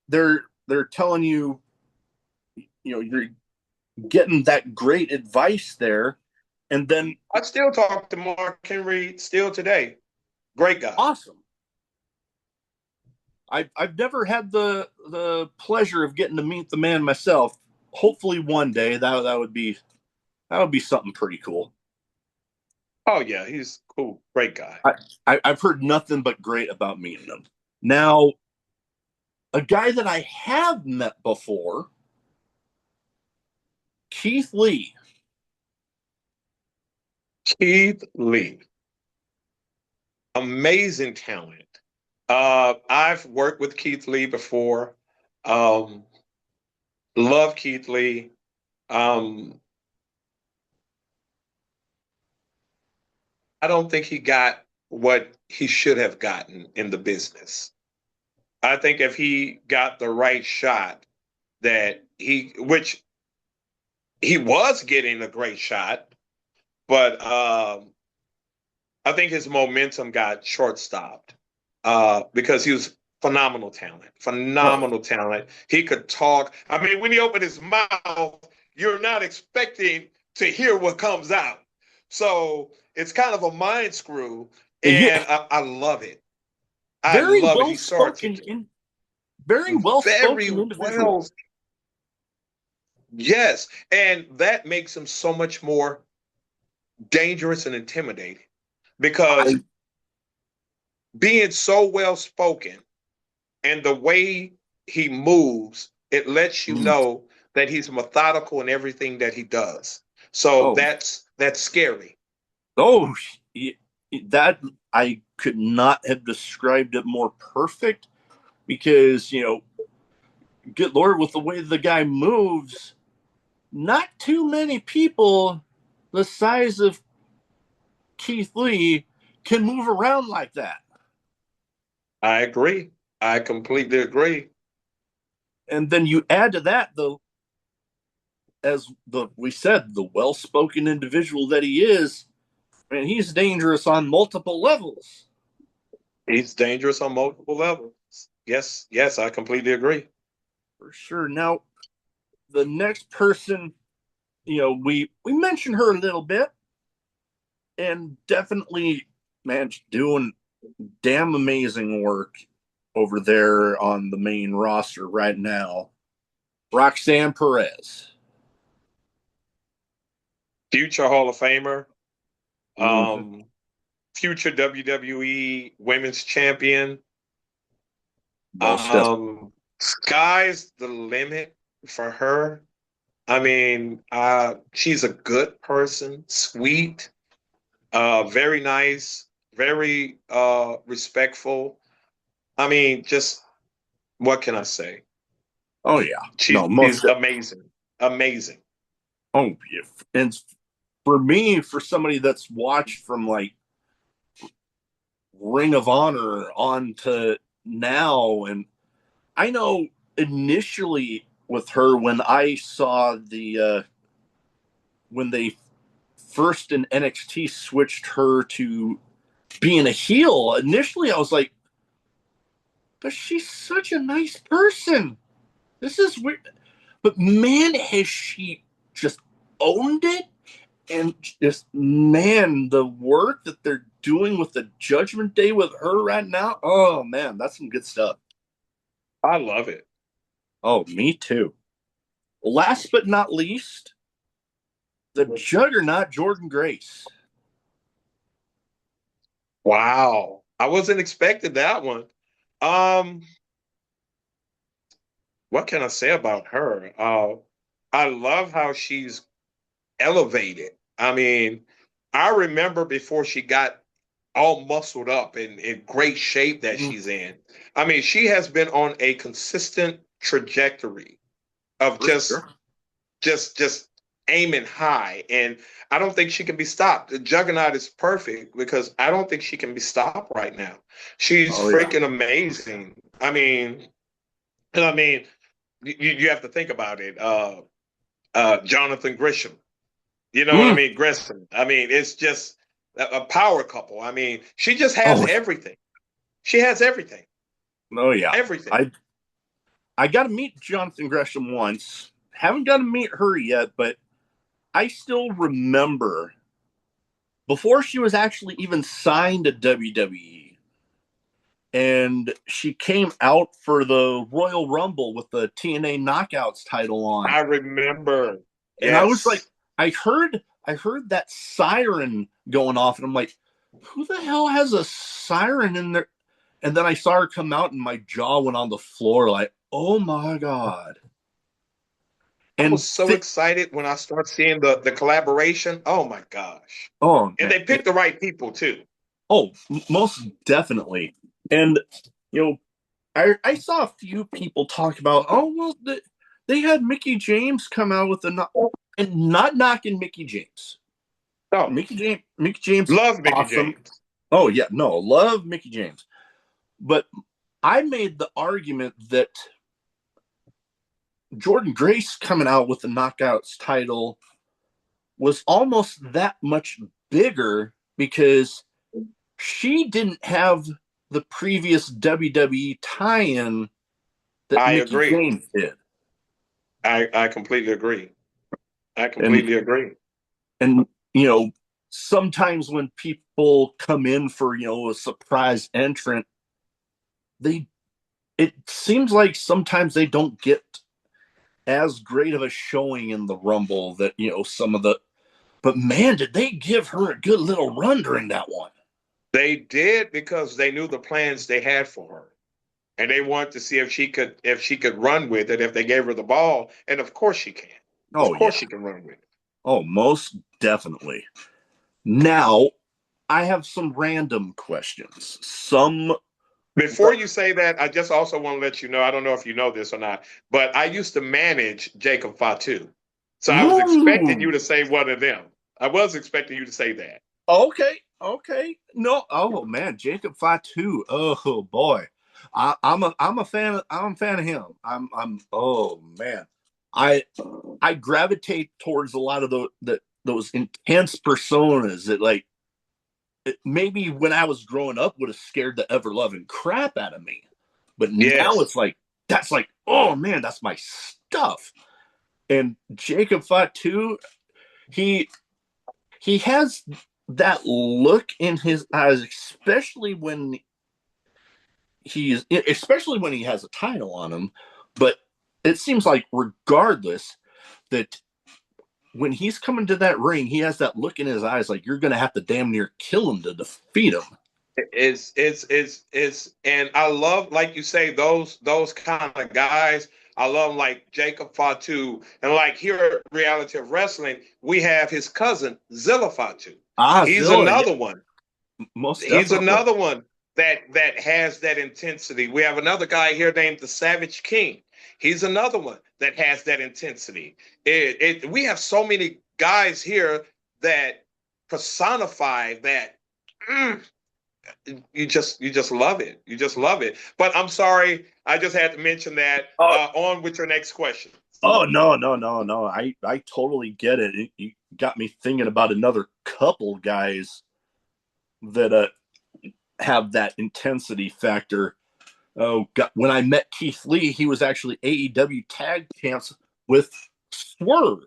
they're telling you, you're getting that great advice there. And then
I still talk to Mark Henry still today. Great guy.
awesome. I've never had the pleasure of getting to meet the man myself. Hopefully one day that would be something pretty cool.
Oh yeah, he's cool. Great guy.
I've heard nothing but great about meeting him. Now, a guy that I have met before, Keith Lee.
Keith Lee. Amazing talent. I've worked with Keith Lee before. Um, love Keith Lee. Um, I don't think he got what he should have gotten in the business. I think if he got the right shot, which he was getting a great shot, but I think his momentum got short stopped because he was phenomenal talent,
Oh,
phenomenal talent. He could talk. I mean, when he opened his mouth, you're not expecting to hear what comes out. So it's kind of a mind screw,
yeah,
and I love it. I
very
love it.
well
He's so
spoken
articulate,
in very well
very
spoken individual.
well. Yes, and that makes him so much more dangerous and intimidating because
I
being so well spoken and the way he moves, it lets you
mm,
know that he's methodical in everything that he does. So
oh
that's scary.
oh that I could not have described it more perfect because good lord, with the way the guy moves, not too many people the size of Keith Lee can move around like that.
I agree. I completely agree.
And then you add to that the as the we said, the well-spoken individual that he is, and he's dangerous on multiple levels.
He's dangerous on multiple levels. Yes, yes, I completely agree.
For sure. Now, the next person, we mentioned her a little bit, and definitely, man, she's doing damn amazing work over there on the main roster right now. Roxanne Perez.
Future Hall of Famer,
Mm-hmm.
um, future WWE Women's Champion.
Most definitely.
Sky's the limit for her. I mean, she's a good person, sweet, very nice, very respectful. I mean, just what can I say?
Oh yeah,
She's
no, most.
she's amazing, amazing.
Oh, yeah. And for me, for somebody that's watched from like Ring of Honor on to now, and I know initially with her when I saw when they first in NXT switched her to being a heel. Initially, I was like, but she's such a nice person. This is weird. But man, has she just owned it. And just, man, the work that they're doing with the Judgment Day with her right now. Oh, man, that's some good stuff.
I love it.
Oh, me too. Last but not least, the juggernaut, Jordan Grace.
Wow, I wasn't expecting that one. Um, what can I say about her? I love how she's elevated. I mean, I remember before she got all muscled up and in great shape that
Mm,
she's in. I mean, she has been on a consistent trajectory of
for sure.
just aiming high. And I don't think she can be stopped. The Juggernaut is perfect because I don't think she can be stopped right now. She's
Oh, yeah.
freaking amazing. I mean, you have to think about it. Jonathan Grisham. You know what I
Mm.
mean? Gresham. I mean, it's just a power couple. I mean, she just has
Oh,
everything. She has everything.
oh, yeah.
Everything.
I got to meet Jonathan Gresham once. Haven't got to meet her yet, but I still remember before she was actually even signed to WWE, and she came out for the Royal Rumble with the TNA Knockouts title on.
I remember.
And I was like,
Yes.
I heard that siren going off, and I'm like, who the hell has a siren in there? And then I saw her come out, and my jaw went on the floor, like, oh my god.
I was
And
so excited when I started seeing the collaboration. Oh my gosh.
oh
And
man,
they picked the right people too.
oh, most definitely. And you know, I saw a few people talk about, oh well, they had Mickey James come out with and not knocking Mickey James.
Oh,
Mickey James,
love Mickey
awesome.
James.
Oh yeah, no, love Mickey James. But I made the argument that Jordan Grace coming out with the Knockouts title was almost that much bigger because she didn't have the previous WWE tie-in that
I
Mickey
agree.
James did.
I completely agree. I
And
completely agree.
and sometimes when people come in for a surprise entrant, they it seems like sometimes they don't get as great of a showing in the Rumble that some of the. But man, did they give her a good little run during that one?
They did because they knew the plans they had for her. And they wanted to see if she could run with it if they gave her the ball. And of course she can. Of
Oh
course
yeah.
she can run with it.
Oh, most definitely. Now, I have some random questions. Some.
Before you say that, I just also want to let you know, I don't know if you know this or not, but I used to manage Jacob Fatu. So I was expecting you
Ooh.
to say one of them. I was expecting you to say that.
Okay. Okay. No. Oh man, Jacob Fatu. Oh boy, I'm a fan. I'm a fan of him. I'm. Oh man, I I gravitate towards a lot of those intense personas that maybe when I was growing up would have scared the ever loving crap out of me, but now
Yes.
it's like that's like oh man, that's my stuff. And Jacob Fatu, he he has that look in his eyes, especially when he has a title on him. But it seems like regardless that when he's coming to that ring, he has that look in his eyes like you're going to have to damn near kill him to defeat him.
And I love, like you say, those kind of guys. I love like Jacob Fatu, and like here at Reality of Wrestling, we have his cousin Zilla Fatu. He's
Zilla, yeah,
another one.
most
He's
definitely.
another one that has that intensity. We have another guy here named the Savage King. He's another one that has that intensity. We have so many guys here that personify that. Mm, you just love it. You just love it. But I'm sorry, I just had to mention that.
Oh,
On with your next question.
oh no, no, no, no. I totally get it. You got me thinking about another couple guys that have that intensity factor. Oh God, when I met Keith Lee, he was actually AEW tag champs with Swerve.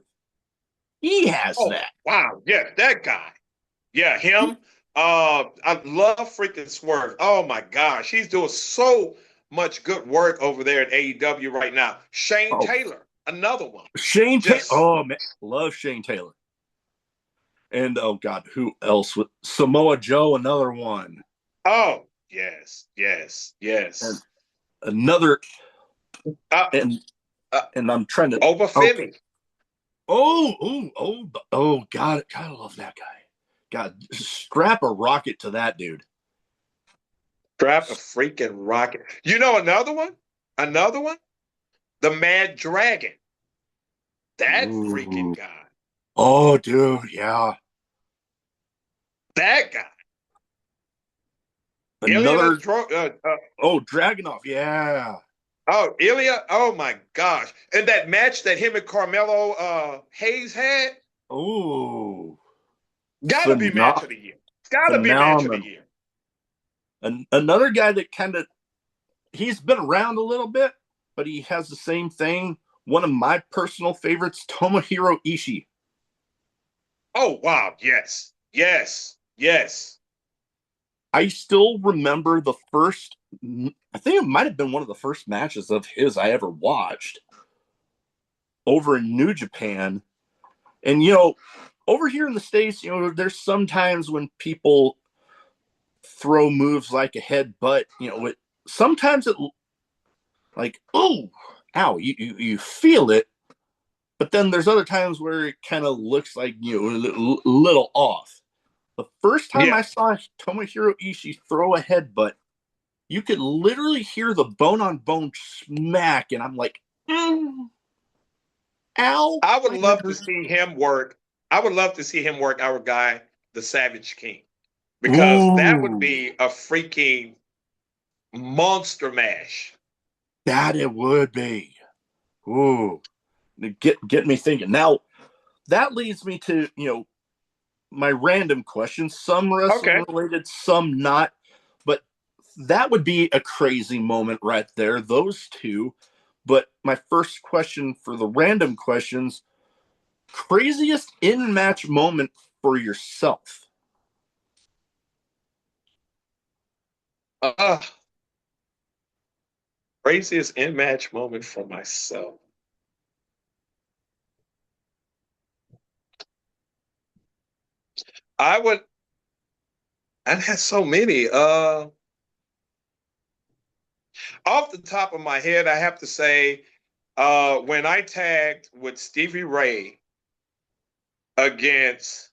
He has
Oh
that.
wow, yeah, that guy. Yeah, him. I love freaking Swerve. Oh my gosh, he's doing so much good work over there at AEW right now. Shane
Oh,
Taylor, another one.
Shane Taylor.
Just
Oh man, love Shane Taylor. And oh God, who else? With Samoa Joe, another one,
oh yes, yes,
and
yes.
another,
Uh,
and
uh,
and I'm trying to.
over
Okay.
Philly.
Oh God, I love that guy. God, strap a rocket to that dude.
Strap a freaking rocket. You know another one? Another one? The Mad Dragon. That freaking
Ooh.
guy.
Oh, dude, yeah.
That guy. Ilya
Another.
Dro-
Oh, Dragunov, yeah.
oh, Ilya. Oh my gosh. And that match that him and Carmelo Hayes had,
Oh,
gotta be match of the year. Gotta be match of the
phenomenal.
year.
Another guy that he's been around a little bit, but he has the same thing. One of my personal favorites, Tomohiro Ishii.
Oh wow, yes. Yes. Yes.
I still remember I think it might have been one of the first matches of his I ever watched over in New Japan. And, over here in the States, there's sometimes when people throw moves like a headbutt, sometimes it like, oh, ow, you feel it. But then there's other times where it kind of looks like, a little off. The first time
Yeah.
I saw Tomohiro Ishii throw a headbutt, you could literally hear the bone on bone smack, and I'm like, ow,
I would
my head
love to
hurts.
see him work. I would love to see him work our guy, the Savage King, because that would
Ooh,
be a freaking monster mash.
that it would be. Ooh, get me thinking. Now that leads me to my random questions. Some wrestling
Okay.
related, some not. But that would be a crazy moment right there. Those two. But my first question for the random questions: craziest in match moment for yourself.
Uh, Craziest in match moment for myself. I would. I've had so many. Off the top of my head, I have to say, when I tagged with Stevie Ray against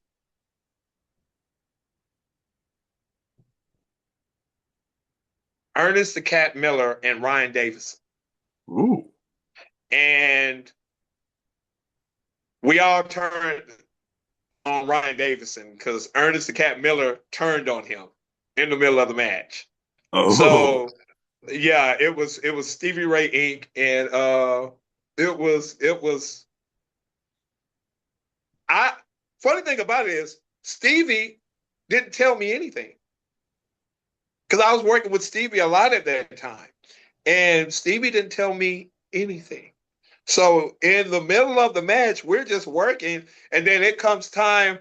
Ernest the Cat Miller and Ryan Davis,
Ooh.
and we all turned on Ryan Davison because Ernest the Cat Miller turned on him in the middle of the match.
Oh.
So yeah, it was Stevie Ray Inc. and it was I funny thing about it is Stevie didn't tell me anything because I was working with Stevie a lot at that time, and Stevie didn't tell me anything. So in the middle of the match, we're just working, and then it comes time,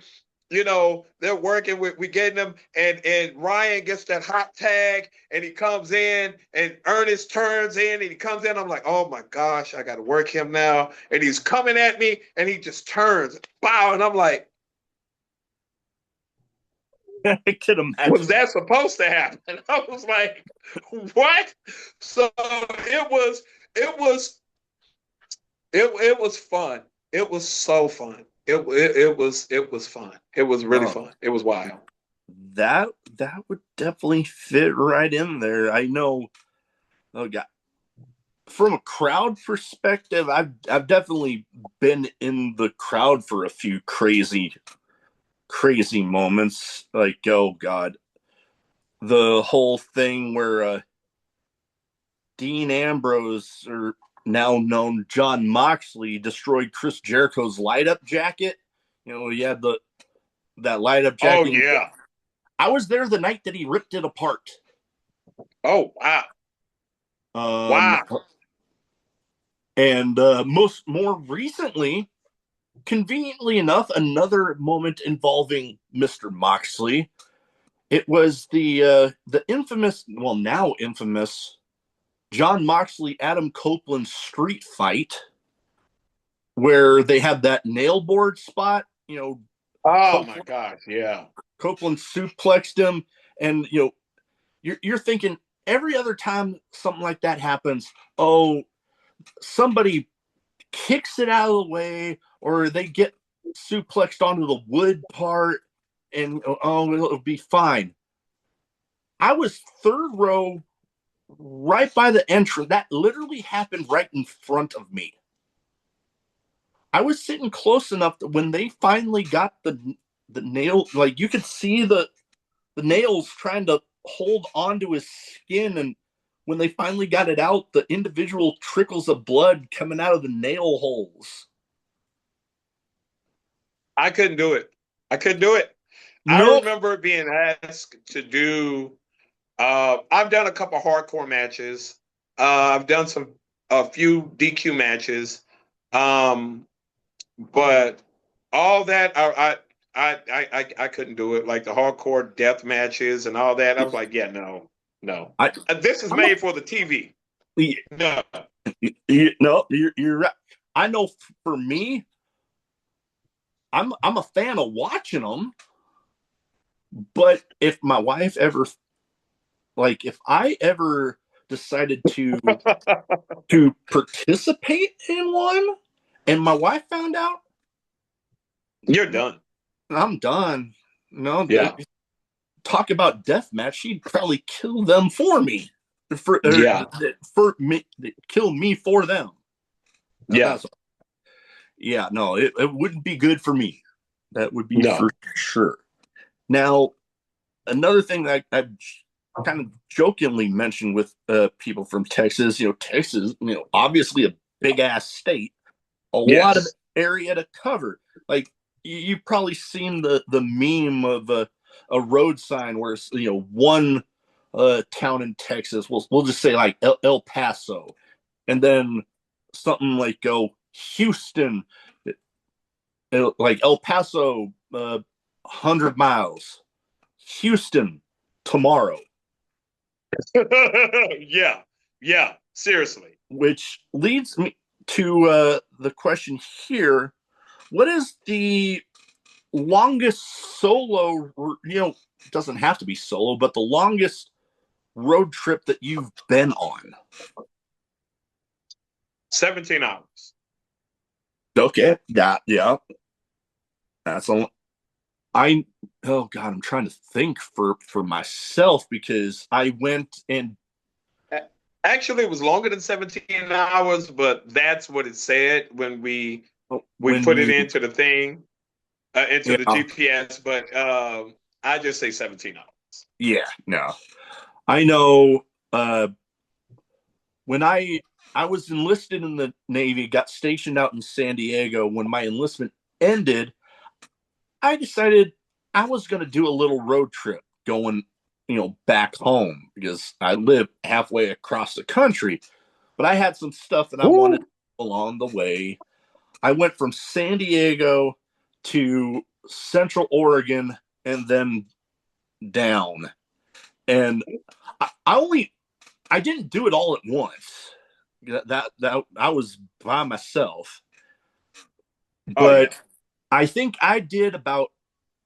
they're working with we getting them, and Ryan gets that hot tag, and he comes in, and Ernest turns in, and he comes in. I'm like, oh my gosh, I got to work him now, and he's coming at me, and he just turns, bow, and I'm like,
I can
was
imagine.
that supposed to happen? I was like, what? So it was fun. It was so fun. It was fun. It was really
Oh,
fun. It was wild.
that would definitely fit right in there. I know. Oh God. From a crowd perspective, I've definitely been in the crowd for a few crazy moments. Like, oh God, the whole thing where Dean Ambrose, or now known John Moxley, destroyed Chris Jericho's light up jacket. He had that light up
Oh
jacket.
yeah.
I was there the night that he ripped it apart.
Oh wow.
Um,
Wow.
and more recently, conveniently enough, another moment involving Mr. Moxley. It was the infamous, well now infamous, John Moxley Adam Copeland street fight where they had that nail board spot.
Oh my
Copeland,
gosh. Yeah.
Copeland suplexed him, and you're thinking every other time something like that happens, oh, somebody kicks it out of the way, or they get suplexed onto the wood part, and oh, it'll be fine. I was third row, right by the entrance. That literally happened right in front of me. I was sitting close enough that when they finally got the nail, like you could see the nails trying to hold onto his skin, and when they finally got it out, the individual trickles of blood coming out of the nail holes.
I couldn't do it. I couldn't do it. I
No,
remember being asked to do. I've done a couple hardcore matches. I've done a few DQ matches. Um, but all that I couldn't do it. Like the hardcore death matches and all that. I was like, yeah, no, no.
I,
This is
I'm a,
made for the TV. No.
no, you're right. I know for me, I'm a fan of watching them, but if my wife ever, like, if I ever decided to participate in one, and my wife found out,
You're done.
I'm done. No,
Yeah.
talk about death match. She'd probably kill them for me,
Yeah.
for me, kill me for them.
Yeah.
That's yeah. No, it wouldn't be good for me. That would be for
No.
sure. Now, another thing that I've kind of jokingly mentioned with people from Texas, Texas, obviously a big ass state, a lot of
Yes.
area to cover. Like you've probably seen the meme of a road sign where it's, one town in Texas. We'll just say like El Paso, and then something like go Houston, like El Paso, 100 miles. Houston tomorrow,
Yeah. Yeah. Seriously.
which leads me to the question here: what is the longest solo? Doesn't have to be solo, but the longest road trip that you've been on?
17 hours.
Okay, yeah, that's a. I oh god, I'm trying to think for myself because I went and
Actually, it was longer than 17 hours, but that's what it said when we
when
put it
you
into the thing, into the
yeah
GPS. But I just say 17 hours.
yeah no I know when I was enlisted in the Navy, got stationed out in San Diego. When my enlistment ended, I decided I was going to do a little road trip going, back home because I live halfway across the country. But I had some stuff that I wanted
Woo.
along the way. I went from San Diego to Central Oregon and then down. And I didn't do it all at once. That I was by myself,
Oh yeah.
but I think I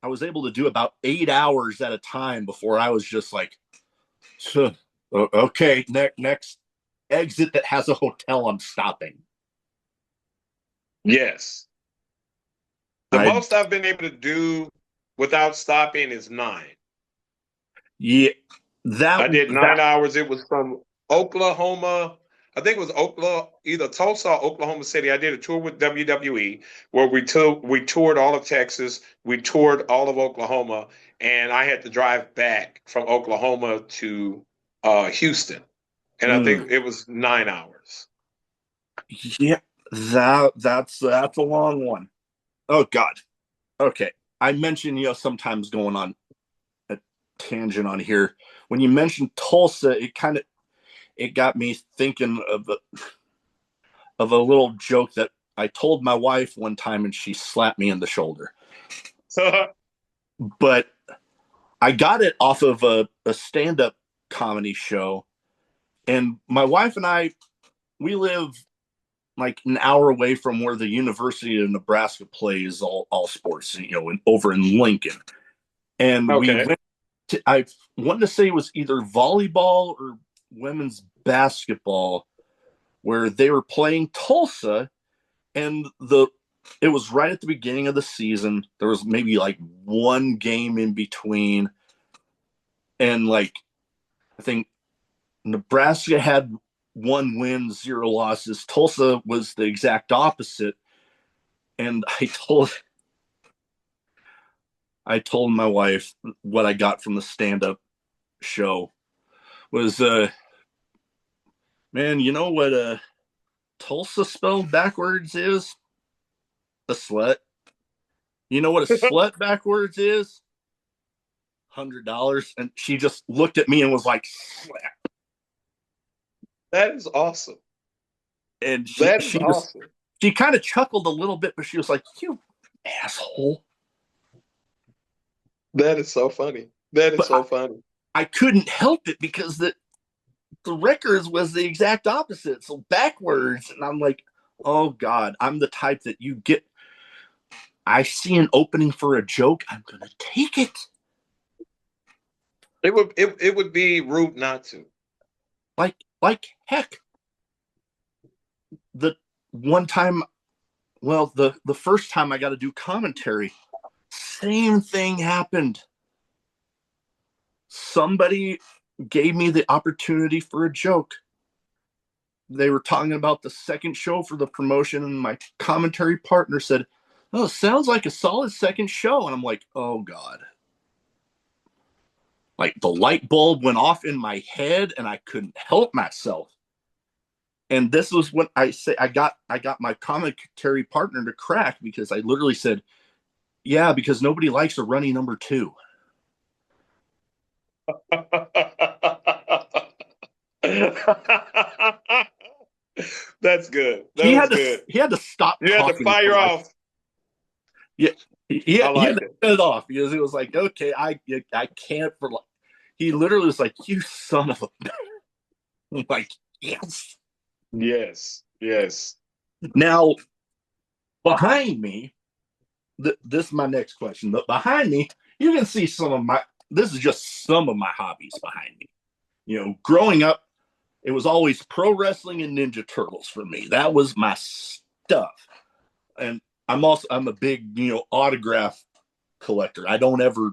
was able to do about 8 hours at a time before I was just like, okay, next exit that has a hotel, I'm stopping.
Yes. The
I
most I've been able to do without stopping is 9.
Yeah, that
I did
that
9 hours. It was from Oklahoma. I think it was Oklahoma, either Tulsa or Oklahoma City. I did a tour with WWE where we toured all of Texas, we toured all of Oklahoma, and I had to drive back from Oklahoma to Houston, and I
mm,
think it was 9 hours.
yeah, that's a long one. Oh God. Okay. I mentioned, sometimes going on a tangent on here. When you mentioned Tulsa, it got me thinking of a little joke that I told my wife one time and she slapped me in the shoulder. But I got it off of a stand-up comedy show. And my wife and we live like an hour away from where the University of Nebraska plays all sports, over in Lincoln. And we
Okay.
went I wanted to say it was either volleyball or women's basketball where they were playing Tulsa, and it was right at the beginning of the season. There was maybe like one game in between, and like I think Nebraska had 1 win, 0 losses. Tulsa was the exact opposite, and I told my wife what I got from the stand up show was man, you know what Tulsa spelled backwards is? A slut. You know what a slut backwards is? $100. And she just looked at me and was like, slap.
That is awesome.
And
That is awesome.
she kind of chuckled a little bit, but she was like, you asshole.
That is so funny. That is
But
so funny.
I couldn't help it because the records was the exact opposite. So backwards. And I'm like, oh God, I'm the type that I see an opening for a joke, I'm gonna take it.
It would be rude not to.
Like heck. The one time, well, the first time I got to do commentary, same thing happened. Somebody gave me the opportunity for a joke. They were talking about the second show for the promotion, and my commentary partner said, "Oh, sounds like a solid second show." And I'm like, "Oh God." Like the light bulb went off in my head and I couldn't help myself. And this was when I got my commentary partner to crack because I literally said, "Yeah, because nobody likes a runny number two."
That's good. That was good.
He had to stop
You had to
talking for
fire
like,
off.
yeah,
I
he had
liked
to
it.
cut it off because it was like, okay, I can't for like. He literally was like, "You son of a," I'm like, yes.
Yes. Yes.
Now behind me, this is my next question. But behind me, you can see some of my. This is just some of my hobbies behind me. You know, growing up, it was always pro wrestling and Ninja Turtles for me. That was my stuff. And I'm a big, autograph collector. I don't ever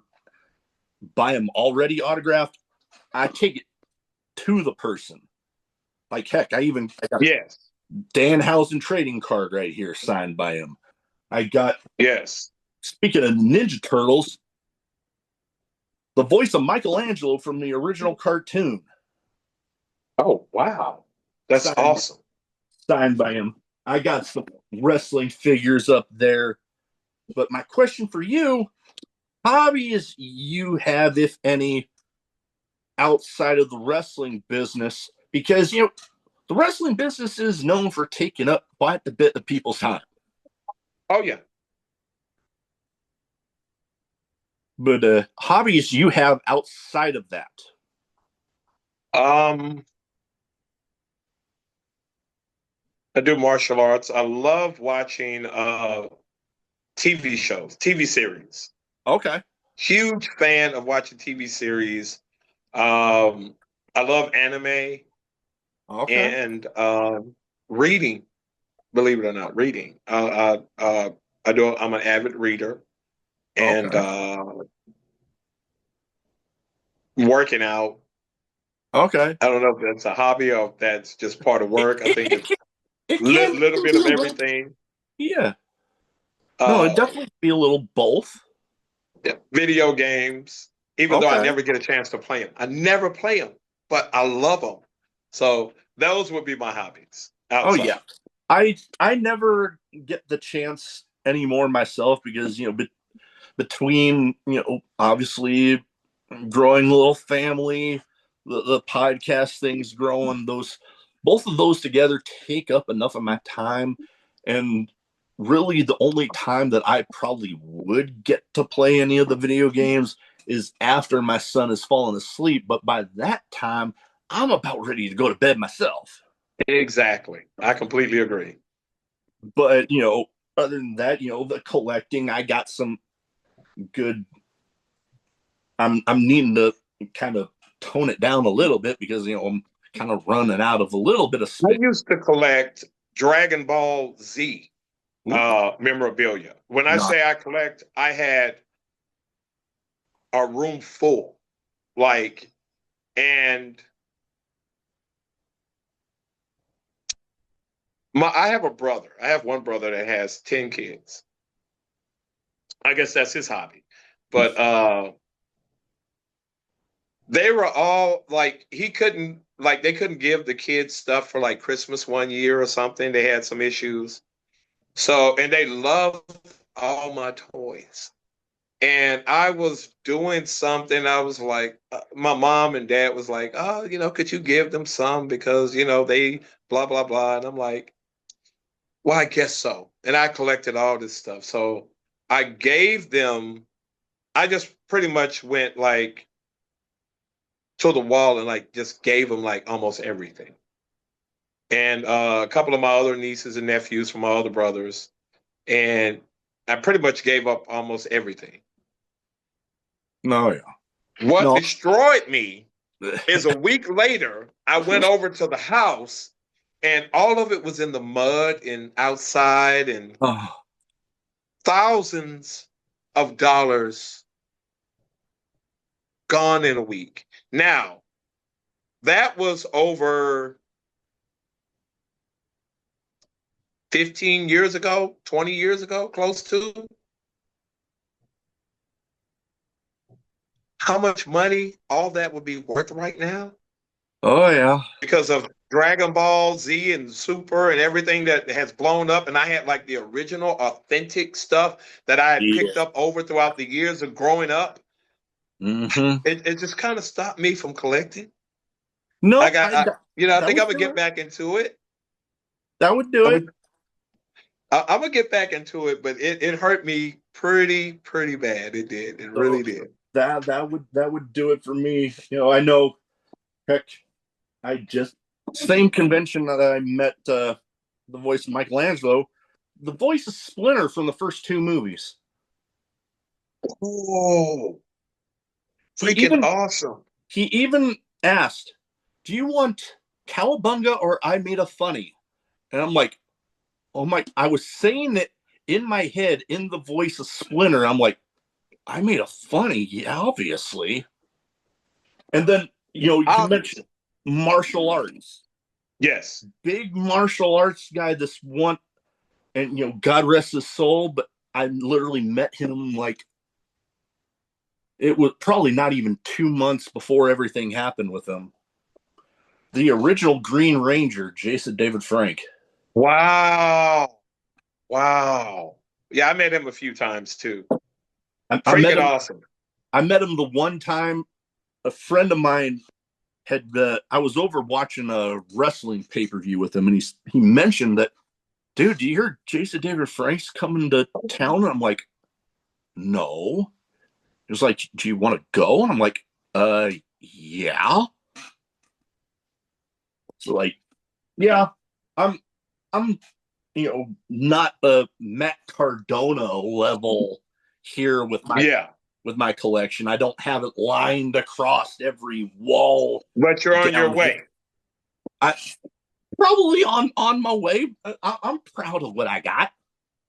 buy them already autographed. I take it to the person. Like heck, I got a
Yes.
Danhausen trading card right here signed by him. I got,
Yes.
speaking of Ninja Turtles, the voice of Michelangelo from the original cartoon
Oh, wow. That's
signed
awesome.
signed by him. I got some wrestling figures up there. But my question for you, hobbies you have, if any, outside of the wrestling business? Because, the wrestling business is known for taking up quite a bit of people's time.
Oh, yeah.
But hobbies you have outside of that?
Um, I do martial arts. I love watching TV shows, TV series.
Okay.
Huge fan of watching TV series. Um, I love anime
Okay.
and reading. Believe it or not, reading. I do. I'm an avid reader and
Okay.
working out.
Okay.
I don't know if that's a hobby or if that's just part of
It,
work. I
it,
think
it,
it's
can, it
a
can
little bit
be
of
a little.
everything.
Yeah. No, it
Uh,
definitely be a little both.
Video games, even though I
Okay.
never get a chance to play them. I never play them, but I love them. So those would be my hobbies
Oh
outside.
yeah. I never get the chance anymore myself because between obviously growing a little family, the podcast things growing, those both of those together take up enough of my time. And really the only time that I probably would get to play any of the video games is after my son has fallen asleep, but by that time I'm about ready to go to bed myself.
Exactly. I completely agree.
But other than that, the collecting, I got some good. I'm needing to kind of tone it down a little bit because I'm kind of running out of a little bit of
I
space.
used to collect Dragon Ball Z
Ooh,
memorabilia. When I
not
say I collect, I had a room full. Like, and I have a brother. I have one brother that has 10 kids. I guess that's his hobby. But they were all like they couldn't give the kids stuff for like Christmas one year or something. They had some issues. So and they loved all my toys. And I was doing something. I was like, my mom and dad was like, oh, could you give them some because they blah blah blah. And I'm like, well, I guess so. And I collected all this stuff. So I gave them. I just pretty much went like to the wall and like just gave them like almost everything. And a couple of my other nieces and nephews from my other brothers, and I pretty much gave up almost everything.
no, yeah,
What
no.
destroyed me is a week later, I went over to the house and all of it was in the mud and outside and
Oh,
thousands of dollars gone in a week. Now, that was over 15 years ago, 20 years ago, close to. How much money all that would be worth right now?
Oh yeah.
because of Dragon Ball Z and Super and everything that has blown up. And I had like the original, authentic stuff that I had
Yeah.
picked up over throughout the years of growing up.
Mm-hmm.
It just kind of stopped me from collecting. I
No,
got, I, I
that
think I'm
would
gonna
do
get
it.
back into it.
That would do
I'm
it.
gonna, I'm gonna get back into it, but it hurt me pretty bad. It did. It
So
really did.
that would do it for me. I know. Heck, I just same convention that I met the voice of Michelangelo, the voice of Splinter from the first two movies.
Oh,
He
freaking
even
awesome!
he even asked, "Do you want Cowabunga or I Made a Funny?" And I'm like, "Oh my!" I was saying it in my head in the voice of Splinter. I'm like, "I made a funny, yeah, obviously." And then you mentioned
Obviously,
martial arts,
yes.
big martial arts guy. This one, and God rest his soul, but I literally met him like it was probably not even 2 months before everything happened with him. The original Green Ranger, Jason David Frank.
Wow, wow. Yeah, I met him a few times too.
I met
Freaking
him.
awesome.
I met him the one time a friend of mine had. I was over watching a wrestling pay per view with him, and he mentioned that, dude, do you hear Jason David Frank's coming to town? And I'm like, no. He was like, do you want to go? And I'm like, yeah. So like, yeah, I'm I'm not a Matt Cardona level here
Yeah,
with my collection. I don't have it lined across every wall
but you're on your
down here.
way.
I probably on my way. I'm proud of what I got.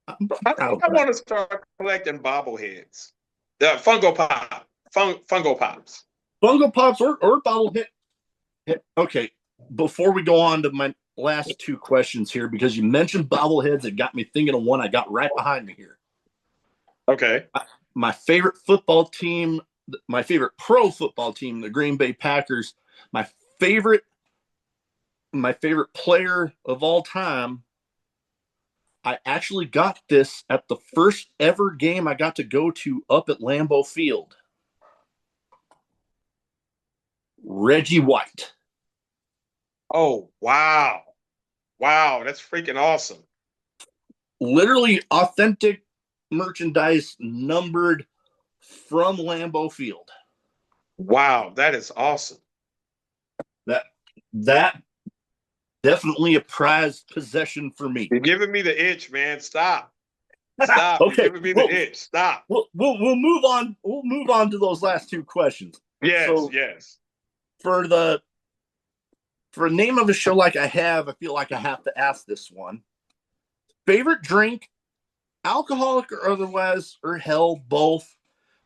I'm
I
proud
think
of
I
what I
want to start collecting bobbleheads. The Fungo Pops.
Fungo Pops or bobblehead. Okay, before we go on to my last two questions here, because you mentioned bobbleheads, it got me thinking of one I got right behind me here.
Okay.
My favorite football team, my favorite pro football team, the Green Bay Packers. My favorite, my favorite player of all time. I actually got this at the first ever game I got to go to up at Lambeau Field. Reggie White.
Oh, wow. Wow, that's freaking awesome.
Literally authentic merchandise numbered from Lambeau Field.
Wow, that is awesome.
That definitely a prized possession for me.
You're giving me the itch, man. Stop. Stop. You're
Okay,
giving me the itch. Stop.
we'll move on. We'll move on to those last two questions.
Yes,
So
yes.
for the for a name of a show like I feel like I have to ask this one. Favorite drink, alcoholic or otherwise, or hell, both?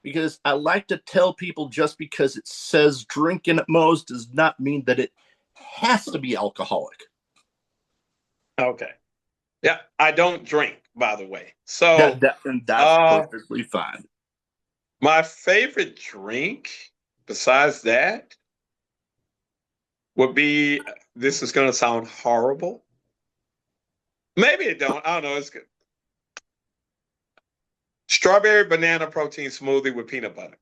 Because I like to tell people just because it says drinking at most does not mean that it has to be alcoholic.
Okay. Yeah, I don't drink, by the way.
And that's
Uh,
perfectly fine.
my favorite drink, besides that, would be this is going to sound horrible. Maybe it don't. I don't know. It's good. Strawberry banana protein smoothie with peanut butter.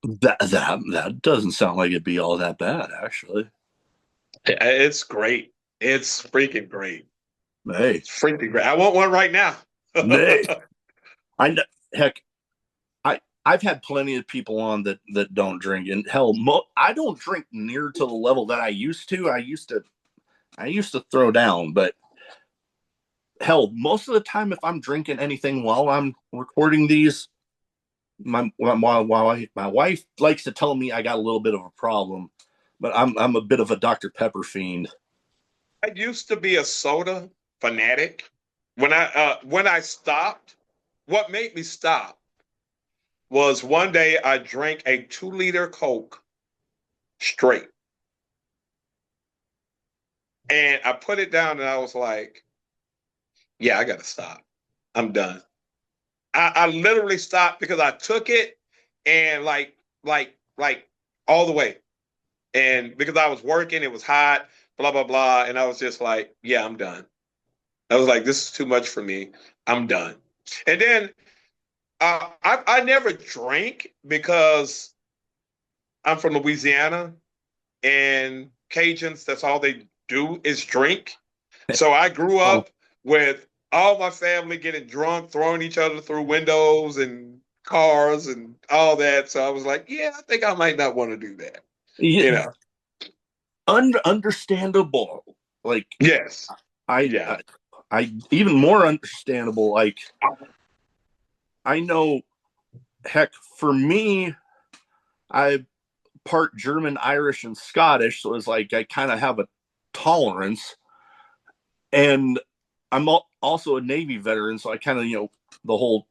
That doesn't sound like it'd be all that bad, actually.
It's great. It's freaking great.
Hey,
It's freaking great. I want one right now.
hey, I know, heck, I've had plenty of people on that don't drink, and hell, I don't drink near to the level that I used to. I used to throw down, but hell, most of the time, if I'm drinking anything while I'm recording these, my wife likes to tell me I got a little bit of a problem, but I'm a bit of a Dr. Pepper fiend.
I used to be a soda fanatic. When I stopped, what made me stop was one day I drank a 2 liter Coke straight. And I put it down and I was like, yeah, I gotta stop. I'm done. I literally stopped because I took it and like all the way. And because I was working, it was hot, blah, blah, blah. And I was just like, yeah, I'm done. I was like, this is too much for me. I'm done. And then I never drank because I'm from Louisiana and Cajuns, that's all they do is drink. So I grew
Oh,
up with all my family getting drunk, throwing each other through windows and cars and all that. So I was like, yeah, I think I might not want to do that. You
yeah,
know?
understandable. Like
Yes.
I,
Yeah.
I, I even more understandable. Like I know, heck, for me, I part German, Irish, and Scottish, so it's like I kind of have a tolerance, and I'm also a Navy veteran, so I kind of the whole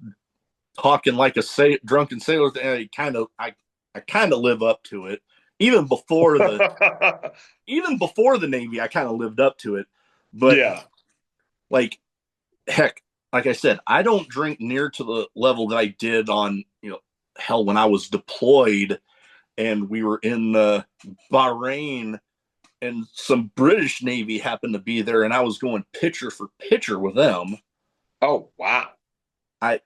talking like a drunken sailor thing. I kind of live up to it. Even before the even before the Navy, I kind of lived up to it. But
Yeah.
like heck, like I said, I don't drink near to the level that I did on hell when I was deployed and we were in Bahrain and some British Navy happened to be there and I was going picture for picture with them.
Oh, wow.
I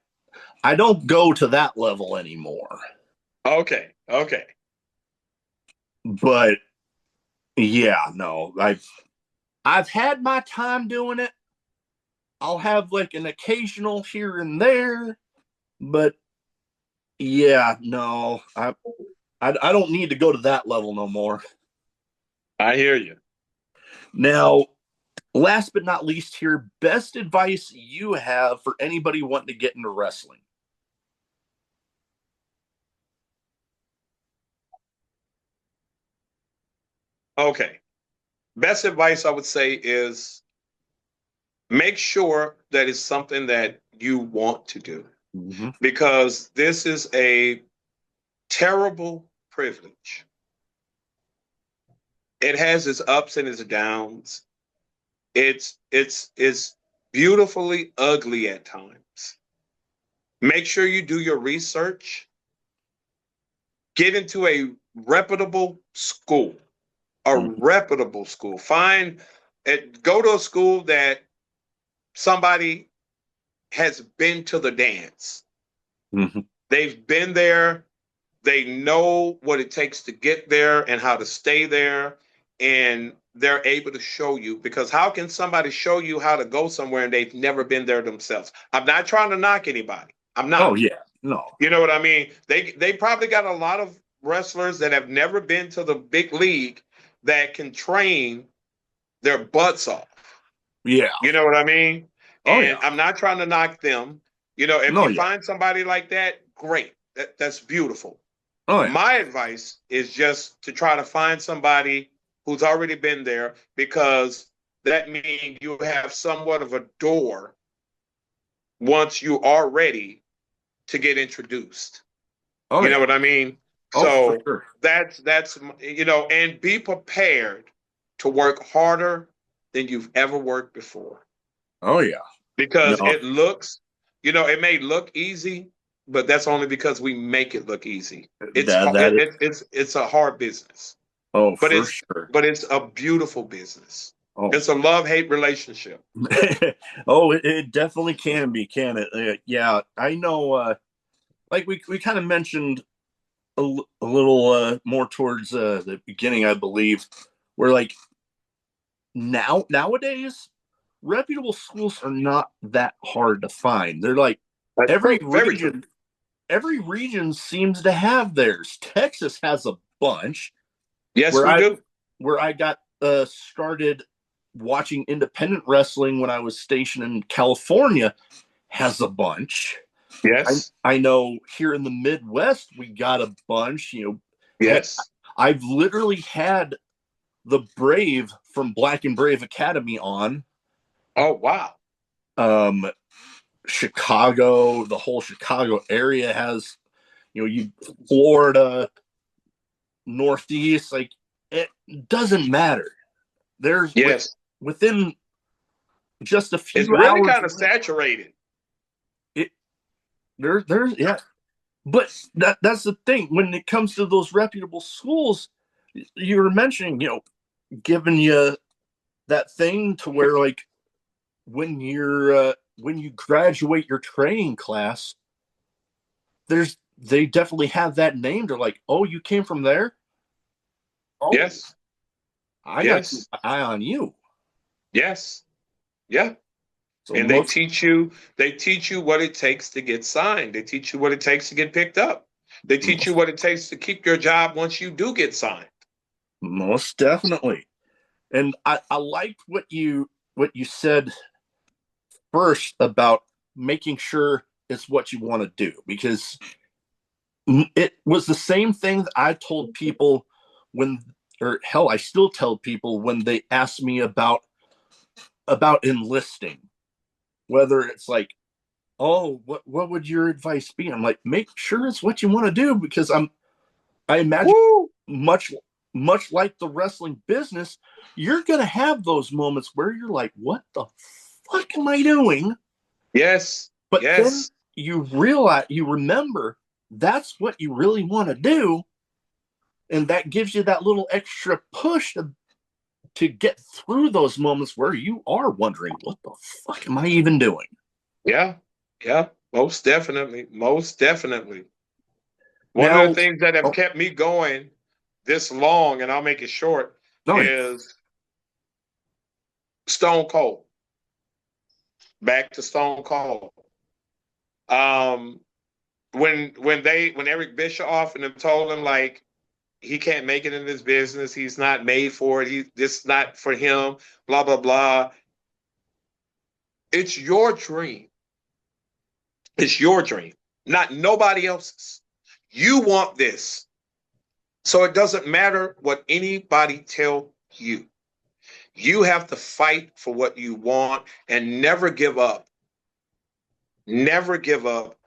I don't go to that level anymore.
Okay. Okay.
But yeah, no, I've had my time doing it. I'll have like an occasional here and there, but yeah, no, I don't need to go to that level no more.
I hear you.
Now, last but not least here, best advice you have for anybody wanting to get into wrestling.
Okay. Best advice I would say is make sure that it's something that you want to do
Mm-hmm.
because this is a terrible privilege. It has its ups and its downs. It's beautifully ugly at times. Make sure you do your research. Get into a reputable school. A
Mm-hmm.
reputable school. Find it. Go to a school that somebody has been to the dance.
Mm-hmm.
They've been there. They know what it takes to get there and how to stay there. And they're able to show you because how can somebody show you how to go somewhere and they've never been there themselves? I'm not trying to knock anybody. I'm
Oh
not.
yeah, no,
You know what I mean? They probably got a lot of wrestlers that have never been to the big league that can train their butts off.
yeah,
You know what I mean?
oh
And
yeah,
I'm not trying to knock them. You know, if
no,
you
yeah,
find somebody like that, great. That's beautiful.
oh yeah,
My advice is just to try to find somebody who's already been there because that means you have somewhat of a door once you are ready to get introduced.
oh
You know
yeah,
what I mean?
oh for
So
sure,
that's and be prepared to work harder than you've ever worked before
oh yeah,
because
no,
it looks, it may look easy, but that's only because we make it look easy.
that is,
It's a hard business,
oh
but
for
it's
sure,
but it's a beautiful business.
oh.
It's a love-hate relationship.
Oh, it definitely can be, can it? Yeah, I know. Like we kind of mentioned a little more towards the beginning, I believe, where like nowadays reputable schools are not that hard to find. They're like
That's
every
true. Very true.
region, every region seems to have theirs. Texas has a bunch
Yes,
where
we
I
do.
where I got started watching independent wrestling when I was stationed in California has a bunch. I
Yes.
I know here in the Midwest we got a bunch. Heck,
Yes.
I've literally had the Brave from Black and Brave Academy on.
Oh, wow.
Um, Chicago, the whole Chicago area has, you Florida, Northeast, like it doesn't matter. There's
Yes.
within just a
It's
few
really
hours
kind of
away.
saturated.
It there's yeah, but that's the thing when it comes to those reputable schools. You were mentioning, giving you that thing to where like when you graduate your training class, they definitely have that name. They're like, oh, you came from there? Oh,
Yes.
I got to keep
Yes.
an eye on you.
Yes. Yeah.
So
And
most
they teach you what it takes to get signed. They teach you what it takes to get picked up. They teach you
most,
what it takes to keep your job once you do get signed.
most definitely. And I liked what you said first about making sure it's what you want to do, because it was the same thing that I told people when, or hell, I still tell people when they ask me about enlisting, whether it's like, oh, what would your advice be? I'm like, make sure it's what you want to do, because I imagine
Woo!
much like the wrestling business, you're gonna have those moments where you're like, what the fuck am I doing?
Yes.
But then
Yes.
you remember that's what you really want to do, and that gives you that little extra push to get through those moments where you are wondering, what the fuck am I even doing?
Yeah. Yeah. Most definitely. Most definitely. One of the
Now,
things that have
oh,
kept me going this long, and I'll make it short,
no,
is Stone Cold. Back to Stone Cold. Um, when Eric Bischoff and them told him like he can't make it in this business, he's not made for it, this is not for him, blah blah blah. It's your dream. It's your dream, not nobody else's. You want this. So it doesn't matter what anybody tell you. You have to fight for what you want and never give up. Never give up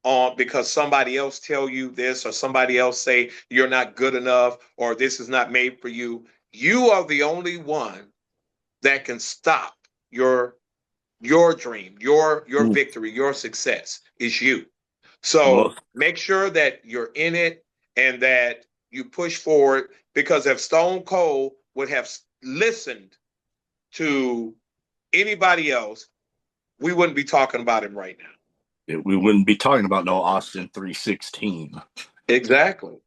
on because somebody else tell you this or somebody else say you're not good enough or this is not made for you. You are the only one that can stop your dream, your
mm,
victory, your success is you. So
most,
make sure that you're in it and that you push forward, because if Stone Cold would have listened to anybody else, we wouldn't be talking about him right now.
we wouldn't be talking about no Austin 316.
Exactly.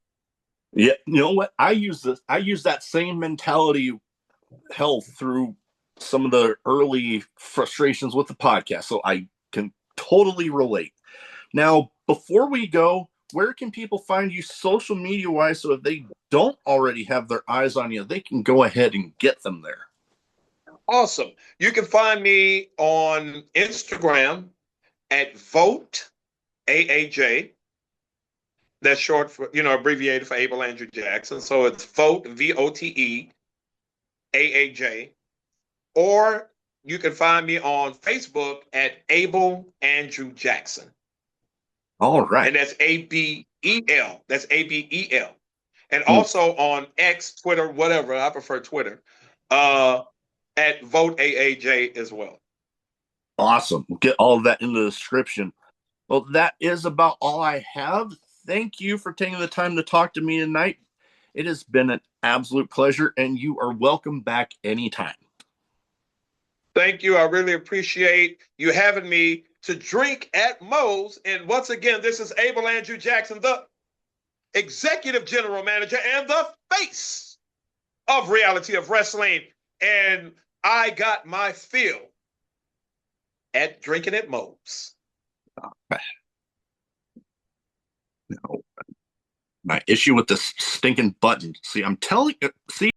Yeah, you know what? I use that same mentality, hell, through some of the early frustrations with the podcast. So I can totally relate. Now, before we go, where can people find you social media wise, so if they don't already have their eyes on you, they can go ahead and get them there?
Awesome. You can find me on Instagram at Vote AAJ. That's short for, abbreviated for Abel Andrew Jackson. So it's Vote, VOTE, AAJ. Or you can find me on Facebook at Abel Andrew Jackson.
All
And
right.
that's ABEL. That's ABEL. And
Mm,
also on X, Twitter, whatever. I prefer Twitter. Uh, at Vote AAJ as well.
awesome. We'll get all of that in the description. Well, that is about all I have. Thank you for taking the time to talk to me tonight. It has been an absolute pleasure, and you are welcome back anytime.
Thank you. I really appreciate you having me to drink at Moe's. And once again, this is Abel Andrew Jackson, the executive general manager and the face of reality of wrestling. And I got my fill at Drinking at Moe's.
My issue with this stinking button. See, I'm telling you, see,